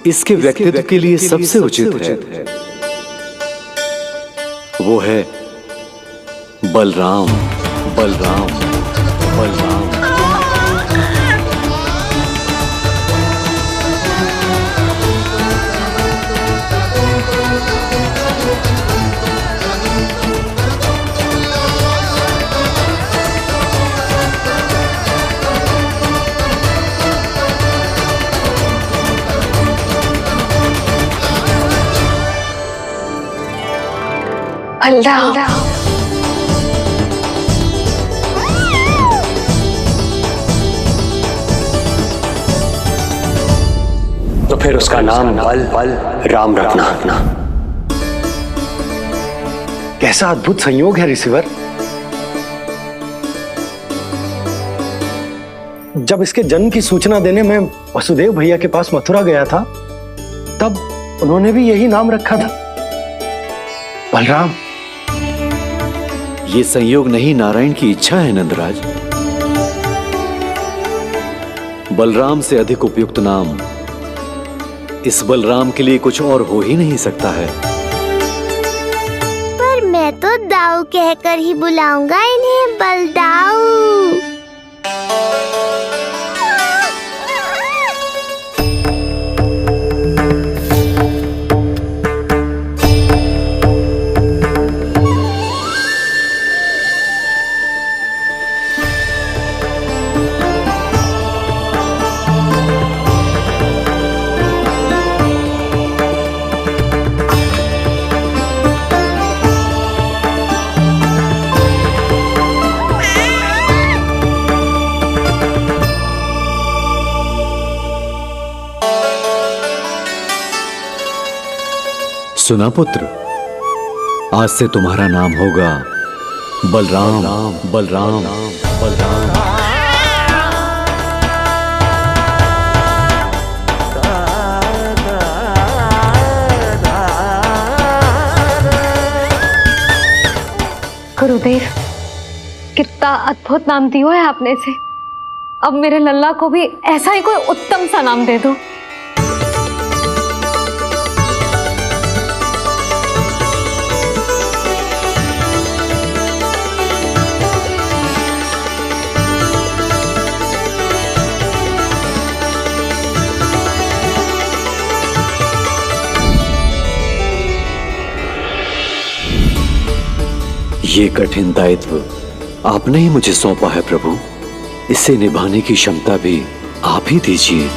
इसके व्यक्तित्व के लिए सबसे उचित है वो है बलराम, बलराम, बलराम। बलराम। तो फिर उसका नाम बल राम रखना। कैसा अद्भुत संयोग है रिसीवर। जब इसके जन्म की सूचना देने मैं वसुदेव भैया के पास मथुरा गया था, तब उन्होंने भी यही नाम रखा था, बलराम। ये संयोग नहीं, नारायण की इच्छा है नंदराज। बलराम से अधिक उपयुक्त नाम इस बलराम के लिए कुछ और हो ही नहीं सकता है। पर मैं तो दाऊ कहकर ही बुलाऊंगा इन्हें, बलदाऊ। सुना पुत्र, आज से तुम्हारा नाम होगा बलराम। बलराम बलराम। गुरुदेव, कितना अद्भुत नाम दिया है आपने इसे। अब मेरे लल्ला को भी ऐसा ही कोई उत्तम सा नाम दे दो। ये कठिन दायित्व आपने ही मुझे सौंपा है प्रभु। इसे निभाने की क्षमता भी आप ही दीजिए।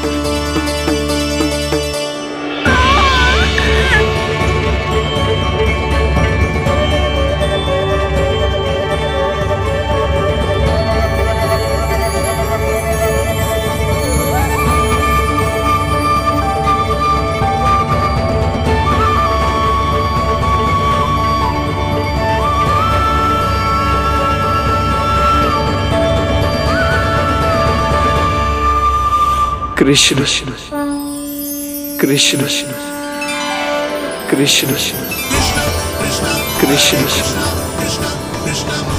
कृष्ण कृष्ण कृष्ण कृष्ण कृष्ण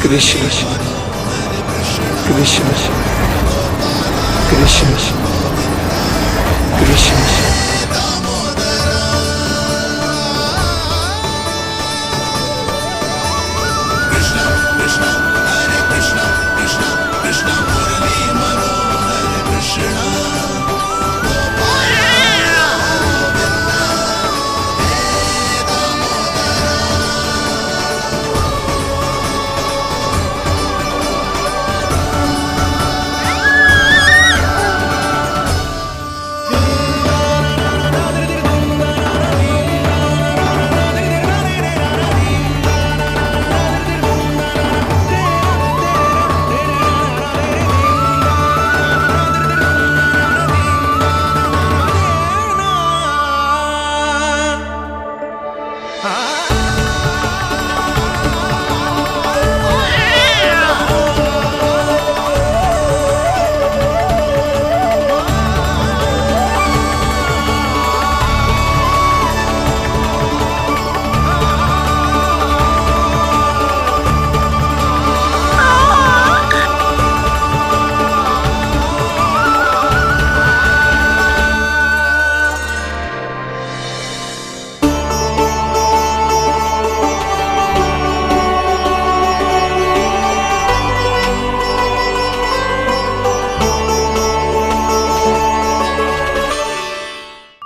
कृष्ण कृष्ण कृष्ण।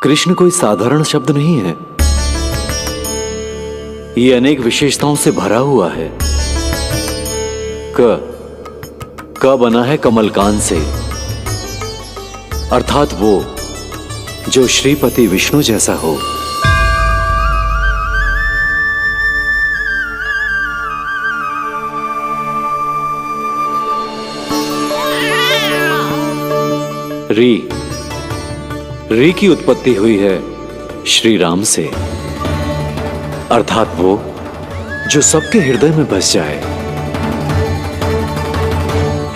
कृष्ण कोई साधारण शब्द नहीं है। ये अनेक विशेषताओं से भरा हुआ है। क बना है कमलकांत से, अर्थात वो जो श्रीपति विष्णु जैसा हो। री की उत्पत्ति हुई है श्री राम से, अर्थात वो जो सबके हृदय में बस जाए।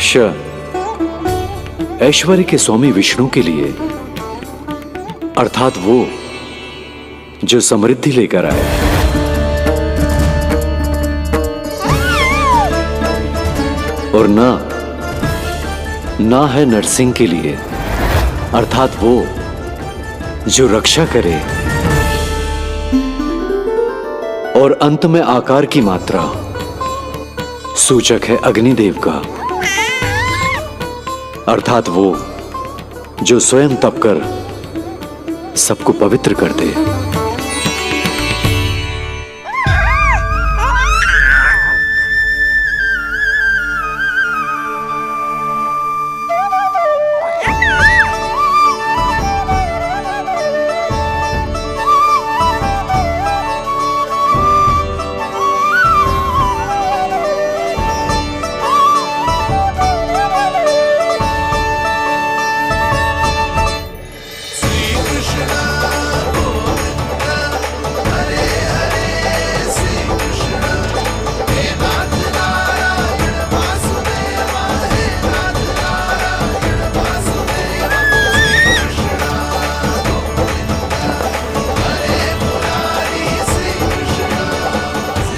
श ऐश्वर्य के स्वामी विष्णु के लिए, अर्थात वो जो समृद्धि लेकर आए। और ना है नरसिंह के लिए, अर्थात वो जो रक्षा करे। और अंत में आकार की मात्रा सूचक है अग्निदेव का, अर्थात वो जो स्वयं तप कर सबको पवित्र कर दे।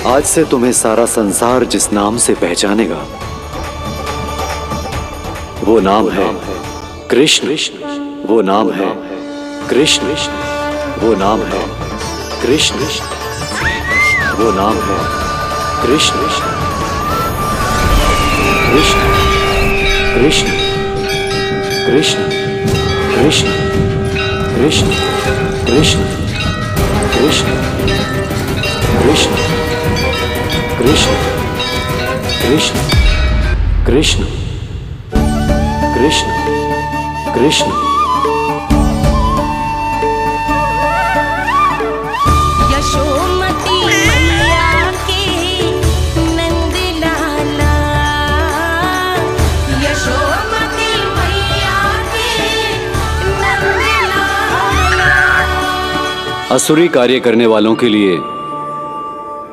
आज से तुम्हें सारा संसार जिस नाम से पहचानेगा वो नाम है कृष्ण। वो नाम है कृष्ण। वो नाम है कृष्ण। वो नाम है कृष्ण। कृष्ण कृष्ण कृष्ण कृष्ण कृष्ण कृष्ण कृष्ण कृष्ण कृष्ण कृष्ण कृष्ण कृष्ण कृष्ण। यशोमती मैया के नंद लाला, यशोमती मैया के नंद लाला। असुरी कार्य करने वालों के लिए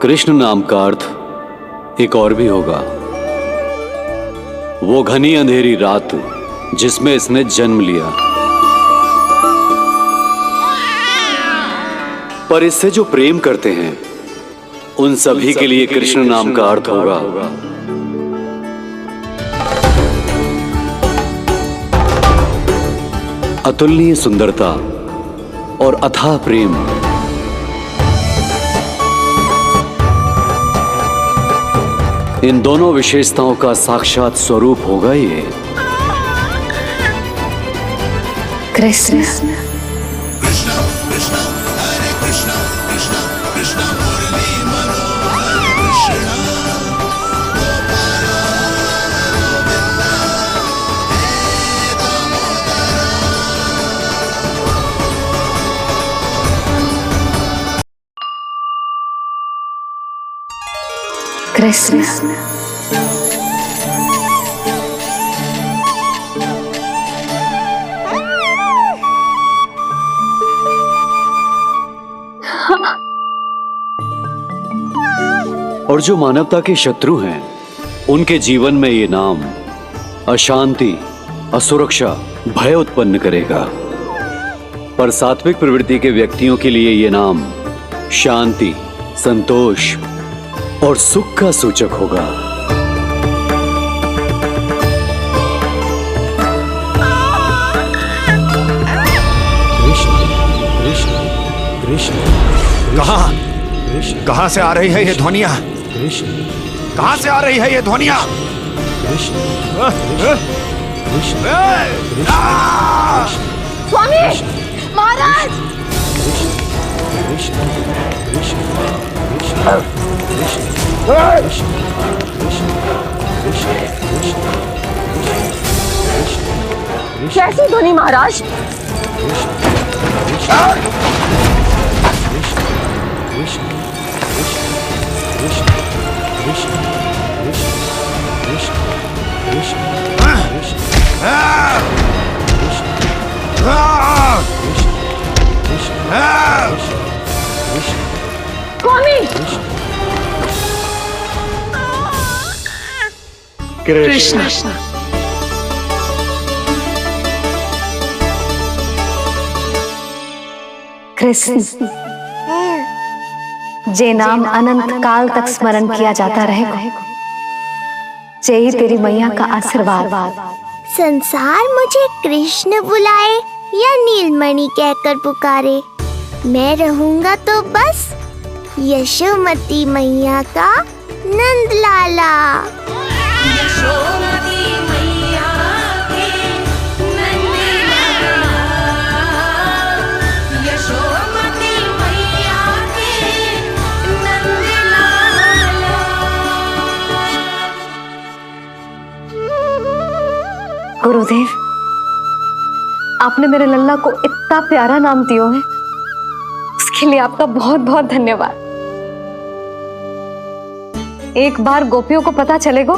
कृष्ण नाम का अर्थ एक और भी होगा। वो घनी अंधेरी रात जिसमें इसने जन्म लिया, पर इससे जो प्रेम करते हैं उन सभी के लिए कृष्ण नाम का अर्थ होगा अतुलनीय सुंदरता और अथाह प्रेम। इन दोनों विशेषताओं का साक्षात स्वरूप होगा ये कृष्ण। कृष्ण और जो मानवता के शत्रु हैं उनके जीवन में ये नाम अशांति, असुरक्षा, भय उत्पन्न करेगा, पर सात्विक प्रवृत्ति के व्यक्तियों के लिए ये नाम शांति, संतोष और सुख का सूचक होगा। कृष्ण कृष्ण कृष्ण। कहां से आ रही है ये ध्वनियां? कृष्ण कहां से आ रही है ये ध्वनियां? कृष्ण कृष्ण स्वामी महाराज, कृष्ण कृष्ण कैसी ध्वनि महाराज? कृष्ण। कृष्ण, जे नाम अनंत काल तक स्मरण किया जाता रहेगा, जय तेरी मैया का आशीर्वाद। संसार मुझे कृष्ण बुलाए या नीलमणि कहकर पुकारे, मैं रहूंगा तो बस यशोमती मैया का नंद लाला। यशोमती मैया के नंद लाला, यशोमती मैया के नंद लाला। गुरुदेव, आपने मेरे लल्ला को इतना प्यारा नाम दिया है, उसके लिए आपका बहुत बहुत धन्यवाद। एक बार गोपियों को पता चलेगा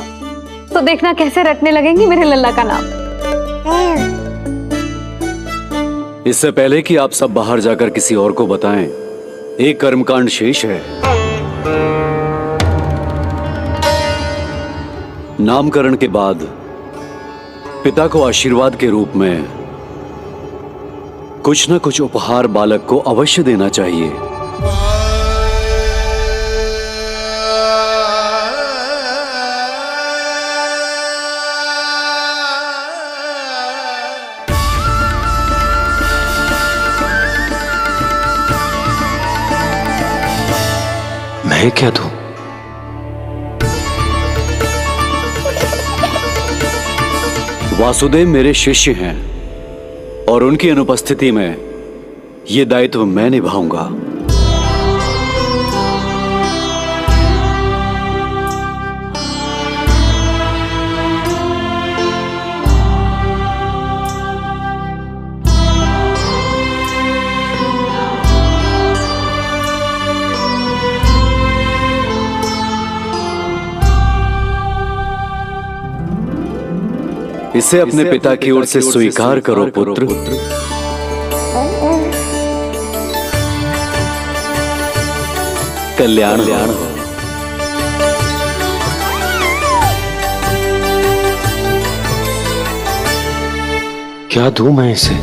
तो देखना कैसे रटने लगेंगी मेरे लल्ला का नाम। इससे पहले कि आप सब बाहर जाकर किसी और को बताएं, एक कर्मकांड शेष है। नामकरण के बाद पिता को आशीर्वाद के रूप में कुछ न कुछ उपहार बालक को अवश्य देना चाहिए। मैं क्या दूं? वासुदेव मेरे शिष्य हैं और उनकी अनुपस्थिति में यह दायित्व मैं निभाऊंगा। इसे अपने पिता की ओर से स्वीकार करो पुत्र। कल्याण हो। क्या दूं मैं इसे?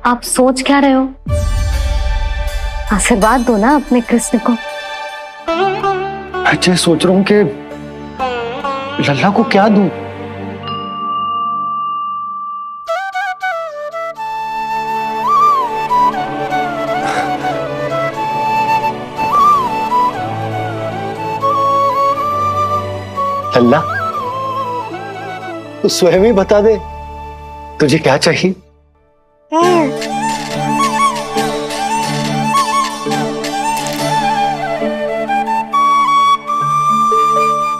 आप सोच क्या रहे हो? आशीर्वाद दो ना अपने कृष्ण को। अच्छा, सोच रहा हूं कि लल्ला को क्या दूं। लल्ला, तू स्वयं ही बता दे तुझे क्या चाहिए।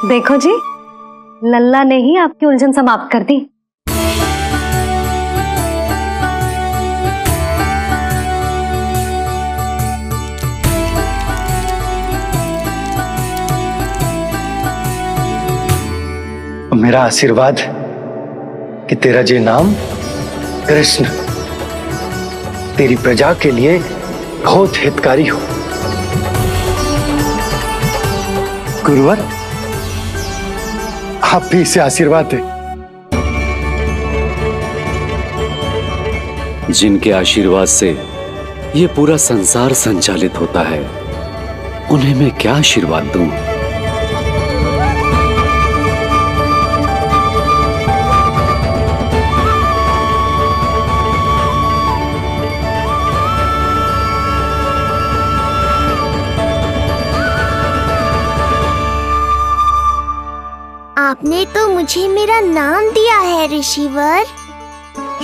देखो जी, लल्ला ने ही आपकी उलझन समाप्त कर दी। मेरा आशीर्वाद कि तेरा जे नाम कृष्ण तेरी प्रजा के लिए बहुत हितकारी हो। गुरुवर, आप भी इसे आशीर्वाद दें। जिनके आशीर्वाद से ये पूरा संसार संचालित होता है, उन्हें मैं क्या आशीर्वाद दूं? आपने तो मुझे मेरा नाम दिया है ऋषिवर।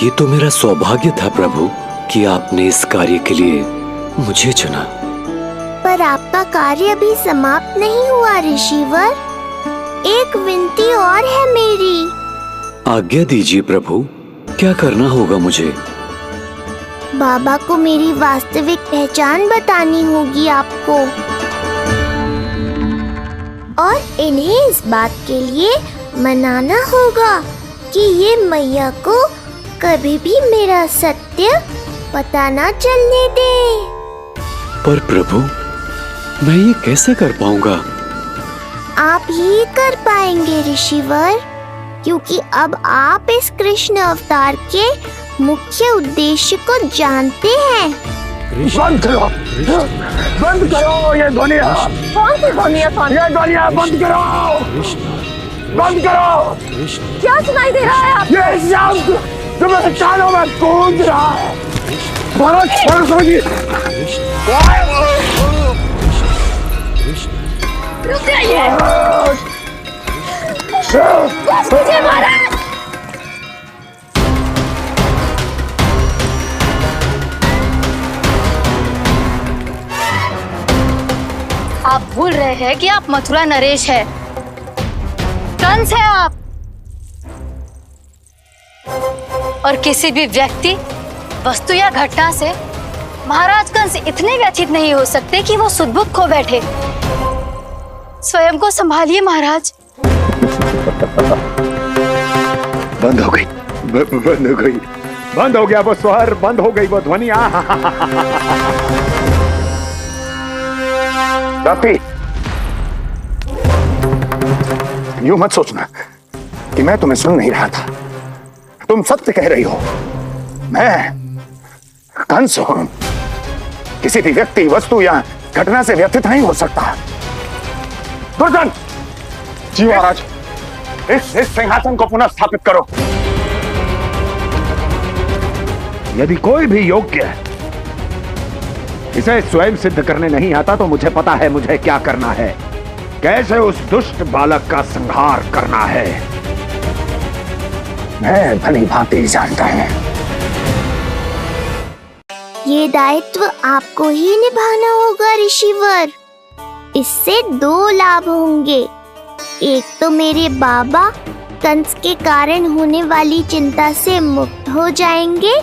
ये तो मेरा सौभाग्य था प्रभु कि आपने इस कार्य के लिए मुझे चुना। पर आपका कार्य अभी समाप्त नहीं हुआ ऋषिवर। एक विनती और है मेरी। आज्ञा दीजिए प्रभु, क्या करना होगा मुझे? बाबा को मेरी वास्तविक पहचान बतानी होगी आपको। और इन्हें इस बात के लिए मनाना होगा कि ये मैया को कभी भी मेरा सत्य पता ना चलने दे। पर प्रभु, मैं ये कैसे कर पाऊंगा? आप ही कर पाएंगे ऋषिवर, क्योंकि अब आप इस कृष्ण अवतार के मुख्य उद्देश्य को जानते हैं। बंद करो, बंद करो ये ध्वनिया। कौन सी ध्वनिया? ये ध्वनिया बंद करो, बंद करो। क्या सुनाई दे रहा है आप? ये शब्द जो मेरे कानों में गूंज रहा है। रुक जाइए। महाराज, आप भूल रहे हैं कि आप मथुरा नरेश है, कंस है आप। और किसी भी व्यक्ति, वस्तु या घटना से महाराज कंस इतने व्यथित नहीं हो सकते कि वो सुदबुद्ध खो बैठे। स्वयं को संभालिए महाराज। बंद हो गई, बंद हो गई, बंद हो गया वो स्वर, बंद हो गई वो ध्वनिया। राफी, यूं मत सोचना कि मैं तुम्हें सुन नहीं रहा था। तुम सत्य कह रही हो। मैं कंस हूं। किसी भी व्यक्ति, वस्तु या घटना से व्यथित नहीं हो सकता। दुर्जन! जी महाराज। इस सिंहासन को पुनः स्थापित करो। यदि कोई भी योग्य इसे स्वयं सिद्ध करने नहीं आता तो मुझे पता है मुझे क्या करना है, कैसे उस दुष्ट बालक का संहार करना है। मैं भली भांति जानता हूं। ये दायित्व आपको ही निभाना होगा ऋषिवर। इससे 2 लाभ होंगे। एक तो मेरे बाबा कंस के कारण होने वाली चिंता से मुक्त हो जाएंगे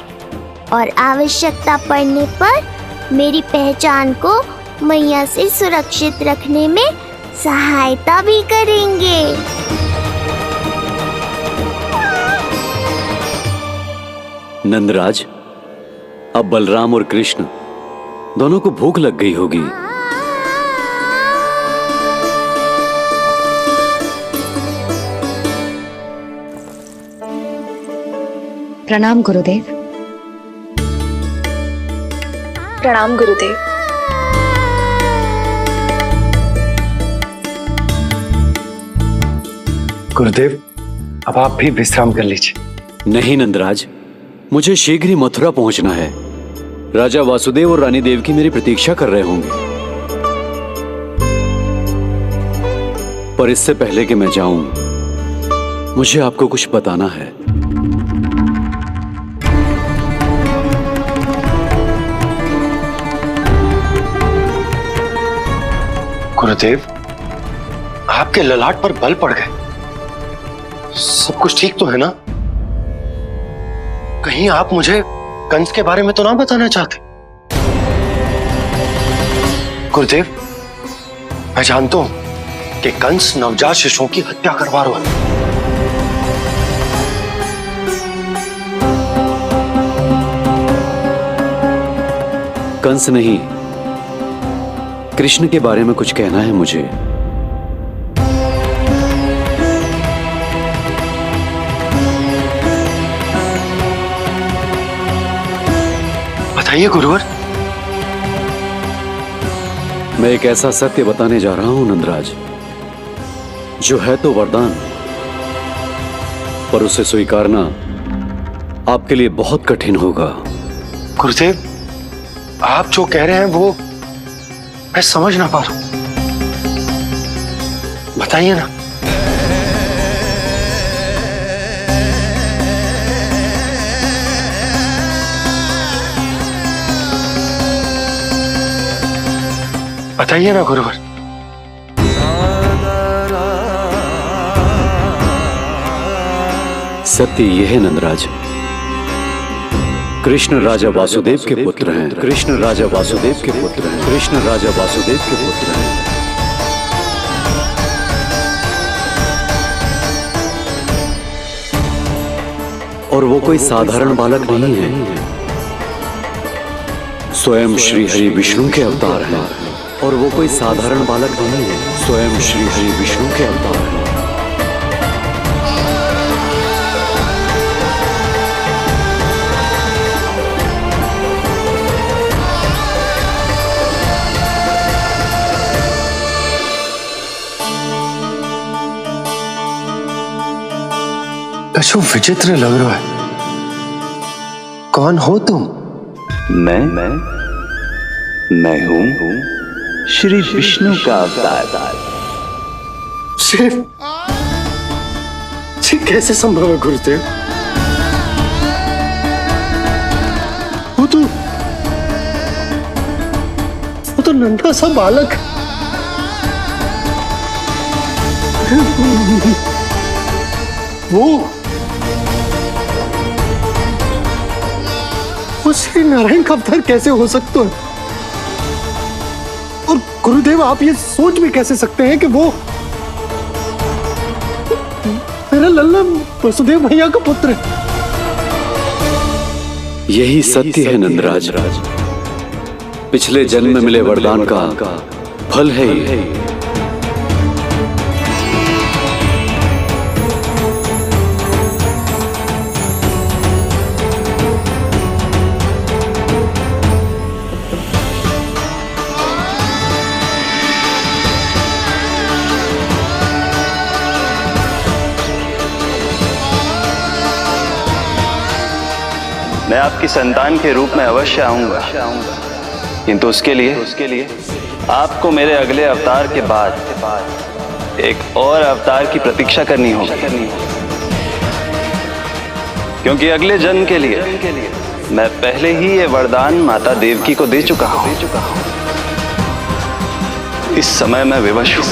और आवश्यकता पड़ने पर मेरी पहचान को मैया से सुरक्षित रखने में सहायता भी करेंगे। नंदराज, अब बलराम और कृष्ण दोनों को भूख लग गई होगी। प्रणाम गुरुदेव। प्रणाम गुरुदेव। गुरुदेव, अब आप भी विश्राम कर लीजिए। नहीं नंदराज, मुझे शीघ्र ही मथुरा पहुंचना है। राजा वासुदेव और रानी देवकी मेरी प्रतीक्षा कर रहे होंगे। पर इससे पहले कि मैं जाऊं, मुझे आपको कुछ बताना है। गुरुदेव, आपके ललाट पर बल पड़ गए। सब कुछ ठीक तो है ना? कहीं आप मुझे कंस के बारे में तो ना बताना चाहते? गुरुदेव, मैं जानता हूं कि कंस नवजात शिशुओं की हत्या करवा रहा है। कंस नहीं, कृष्ण के बारे में कुछ कहना है मुझे। बताइए गुरुवर। मैं एक ऐसा सत्य बताने जा रहा हूं नंदराज, जो है तो वरदान, पर उसे स्वीकारना आपके लिए बहुत कठिन होगा। गुरुदेव, आप जो कह रहे हैं वो मैं समझ ना पा रहा हूं। बताइए ना। बताइए ना गुरुवर। सत्य यह है नंदराज, कृष्ण राजा वासुदेव के पुत्र हैं। कृष्ण राजा वासुदेव के पुत्र हैं। कृष्ण राजा वासुदेव के पुत्र हैं। और वो कोई साधारण बालक नहीं है, स्वयं श्री हरि विष्णु के अवतार हैं। और वो कोई साधारण बालक नहीं है, स्वयं श्री हरि विष्णु के अवतार हैं। कछु विचित्र लग रहा है। कौन हो तुम? मैं हूं श्री विष्णु का अवतार। कैसे संभव है गुरुदेव? वो तो नन्हा सा बालक वो श्री नारायण का अवतार कैसे हो सकता है? और गुरुदेव आप ये सोच भी कैसे सकते हैं कि वो मेरा लल्ला वसुदेव भैया का पुत्र है? यही सत्य है नंदराज। पिछले जन्म में मिले वरदान का फल है ये। मैं आपकी संतान के रूप में अवश्य आऊंगा, किंतु उसके लिए आपको मेरे अगले अवतार के बाद एक और अवतार की प्रतीक्षा करनी होगी, क्योंकि अगले जन्म के लिए मैं पहले ही ये वरदान माता देवकी को दे चुका हूं। इस समय मैं विवश हूं,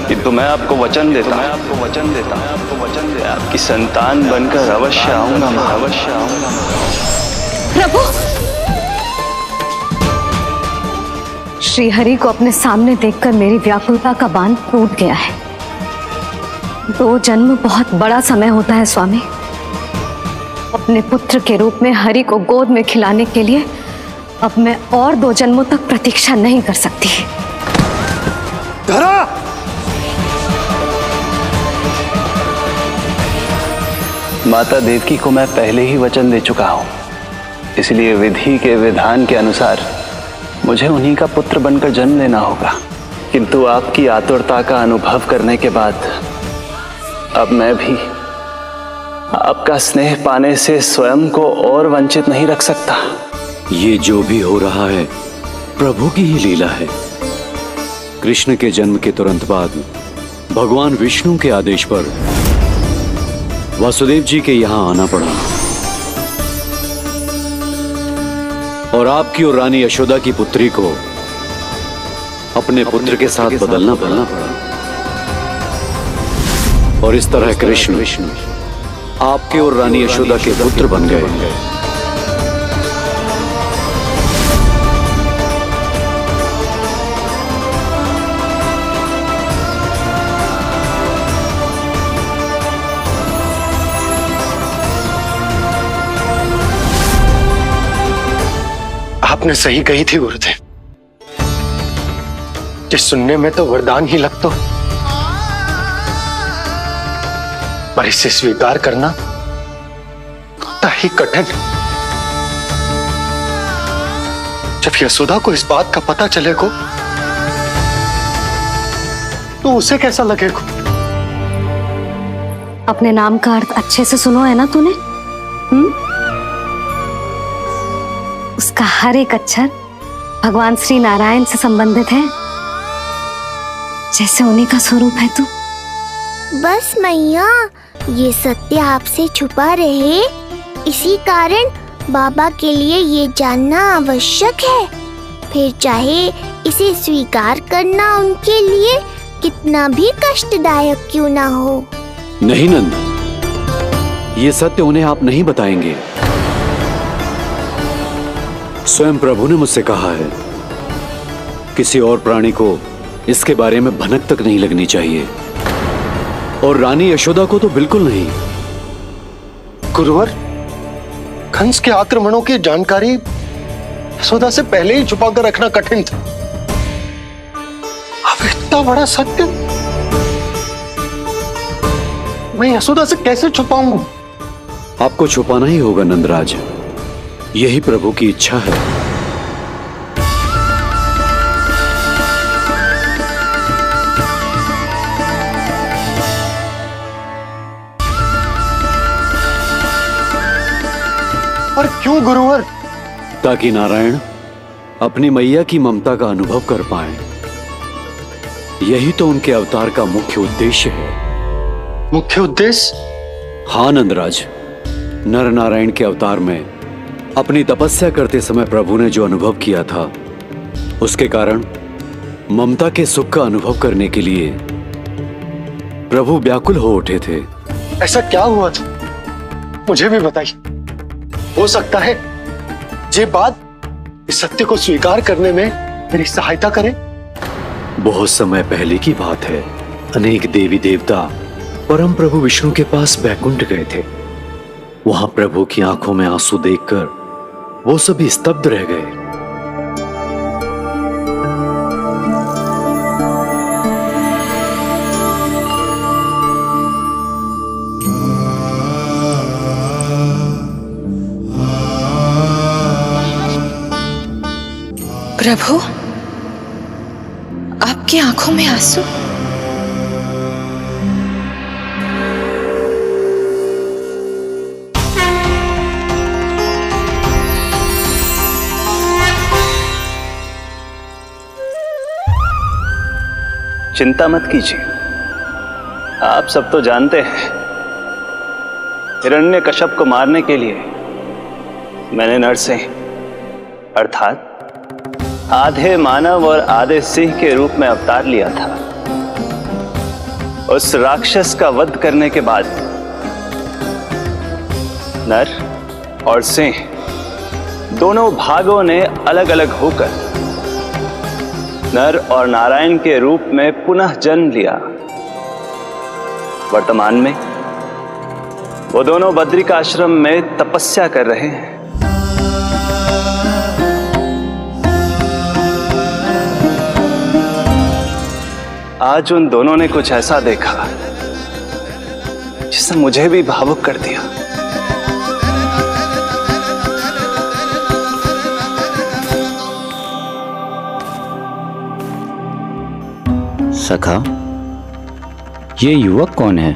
किंतु मैं आपको वचन देता आपकी संतान बनकर अवश्य आऊंगा। प्रभु, श्री हरि को अपने सामने देखकर मेरी व्याकुलता का बांध टूट गया है। 2 जन्म बहुत बड़ा समय होता है स्वामी। अपने पुत्र के रूप में हरि को गोद में खिलाने के लिए अब मैं और 2 जन्मों तक प्रतीक्षा नहीं कर सकती। धरा! माता देवकी को मैं पहले ही वचन दे चुका हूं, इसलिए विधि के विधान के अनुसार मुझे उन्हीं का पुत्र बनकर जन्म लेना होगा। किंतु आपकी आतुरता का अनुभव करने के बाद अब मैं भी आपका स्नेह पाने से स्वयं को और वंचित नहीं रख सकता। ये जो भी हो रहा है प्रभु की ही लीला है। कृष्ण के जन्म के तुरंत बाद भगवान विष्णु के आदेश पर वासुदेव जी के यहां आना पड़ा और आपकी और रानी यशोदा की पुत्री को अपने पुत्र के साथ बदलना पड़ा और इस तरह कृष्ण आपके और रानी यशोदा के पुत्र बन गए। आपने सही कही थी गुरुदेव। जिस सुनने में तो वरदान ही लगता, पर इसे स्वीकार करना होता ही कठिन। जब यशोदा को इस बात का पता चलेगा तो उसे कैसा लगेगा? अपने नाम का अर्थ अच्छे से सुनो है ना तूने? उसका हर एक अक्षर भगवान श्री नारायण से संबंधित है, जैसे उन्हीं का स्वरूप है तू। बस मैया, ये सत्य आपसे छुपा रहे, इसी कारण बाबा के लिए ये जानना आवश्यक है। फिर चाहे इसे स्वीकार करना उनके लिए कितना भी कष्टदायक क्यों ना हो। नहीं नंद, ये सत्य उन्हें आप नहीं बताएंगे। स्वयं प्रभु ने मुझसे कहा है किसी और प्राणी को इसके बारे में भनक तक नहीं लगनी चाहिए, और रानी यशोदा को तो बिल्कुल नहीं। गुरुवर, कंस के आक्रमणों की जानकारी यशोदा से पहले ही छुपा कर रखना कठिन था। अब इतना बड़ा सत्य मैं यशोदा से कैसे छुपाऊंगा? आपको छुपाना ही होगा नंदराज, यही प्रभु की इच्छा है। और क्यों गुरुवर? ताकि नारायण अपनी मैया की ममता का अनुभव कर पाए। यही तो उनके अवतार का मुख्य उद्देश्य है। मुख्य उद्देश्य? हाँ नंदराज, नर नारायण के अवतार में अपनी तपस्या करते समय प्रभु ने जो अनुभव किया था, उसके कारण ममता के सुख का अनुभव करने के लिए प्रभु व्याकुल हो उठे थे। ऐसा क्या हुआ था, मुझे भी बताइए। हो सकता है ये बात इस सत्य को स्वीकार करने में मेरी सहायता करे। बहुत समय पहले की बात है। अनेक देवी देवता परम प्रभु विष्णु के पास बैकुंठ गए थे। वहां प्रभु की आंखों में आंसू देखकर वो सभी स्तब्ध रह गए। प्रभु, आपकी आंखों में आंसू? चिंता मत कीजिए, आप सब तो जानते हैं हिरण्यकश्यप को मारने के लिए मैंने नरसिंह अर्थात आधे मानव और आधे सिंह के रूप में अवतार लिया था। उस राक्षस का वध करने के बाद नर और सिंह दोनों भागों ने अलग अलग होकर नर और नारायण के रूप में पुनः जन्म लिया। वर्तमान में वो दोनों बद्रिकाश्रम में तपस्या कर रहे हैं। आज उन दोनों ने कुछ ऐसा देखा जिसने मुझे भी भावुक कर दिया। सखा, ये युवक कौन है?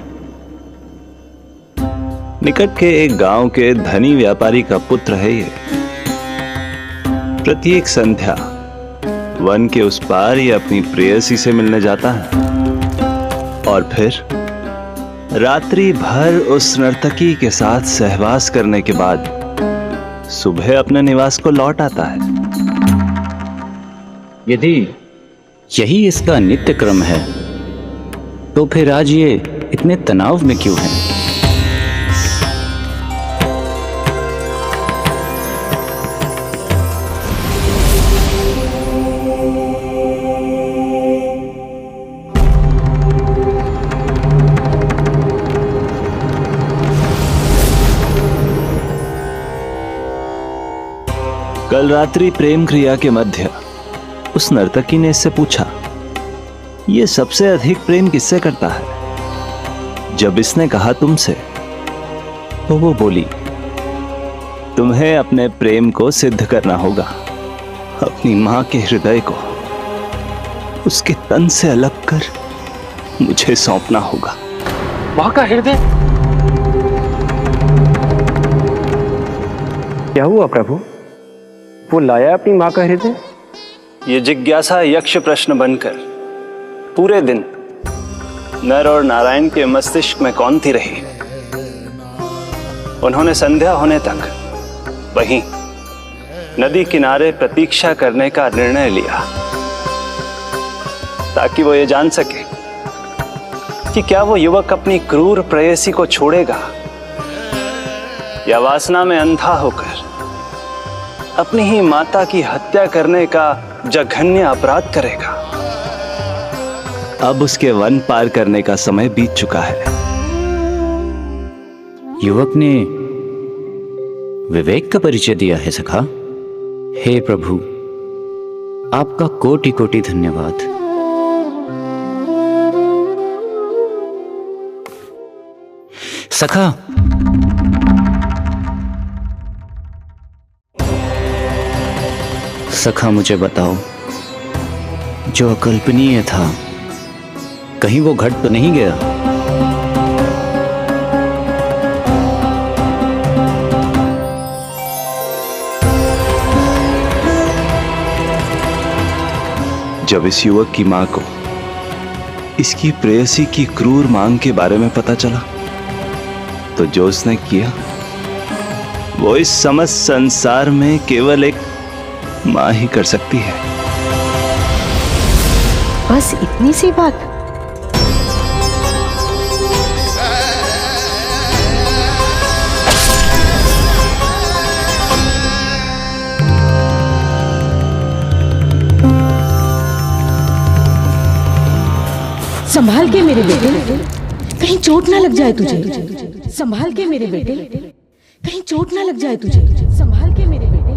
निकट के एक गांव के धनी व्यापारी का पुत्र है ये। प्रत्येक संध्या वन के उस पार ये अपनी प्रेयसी से मिलने जाता है और फिर रात्रि भर उस नर्तकी के साथ सहवास करने के बाद सुबह अपने निवास को लौट आता है। यदि यही इसका नित्य क्रम है तो फिर आज ये इतने तनाव में क्यों है? कल रात्रि प्रेम क्रिया के मध्य उस नर्तकी ने इससे पूछा, ये सबसे अधिक प्रेम किससे करता है? जब इसने कहा तुमसे, तो वो बोली, तुम्हें अपने प्रेम को सिद्ध करना होगा। अपनी मां के हृदय को उसके तन से अलग कर मुझे सौंपना होगा। मां का हृदय? क्या हुआ प्रभु? वो लाया अपनी मां का हृदय? ये जिज्ञासा यक्ष प्रश्न बनकर पूरे दिन नर और नारायण के मस्तिष्क में कौंधती रही। उन्होंने संध्या होने तक वहीं नदी किनारे प्रतीक्षा करने का निर्णय लिया ताकि वो ये जान सके कि क्या वो युवक अपनी क्रूर प्रेयसी को छोड़ेगा या वासना में अंधा होकर अपनी ही माता की हत्या करने का जघन्य अपराध करेगा। अब उसके वन पार करने का समय बीत चुका है। युवक ने विवेक का परिचय दिया है सखा। हे प्रभु, आपका कोटि कोटि धन्यवाद। सखा, सखा मुझे बताओ, जो अकल्पनीय था कहीं वो घट तो नहीं गया? जब इस युवक की मां को इसकी प्रेयसी की क्रूर मांग के बारे में पता चला तो जो उसने किया वो इस समस्त संसार में केवल एक मां ही कर सकती है। बस इतनी सी बात? संभाल के मेरे बेटे, कहीं चोट ना लग जाए तुझे। संभाल के मेरे बेटे, कहीं चोट ना लग जाए तुझे। संभाल के मेरे बेटे,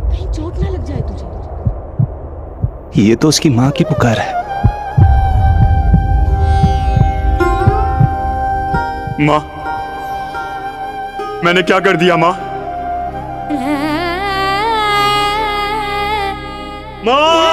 कहीं चोट ना लग जाए तुझे। ये तो उसकी मां की पुकार है। मां, मैंने क्या कर दिया मां? मां!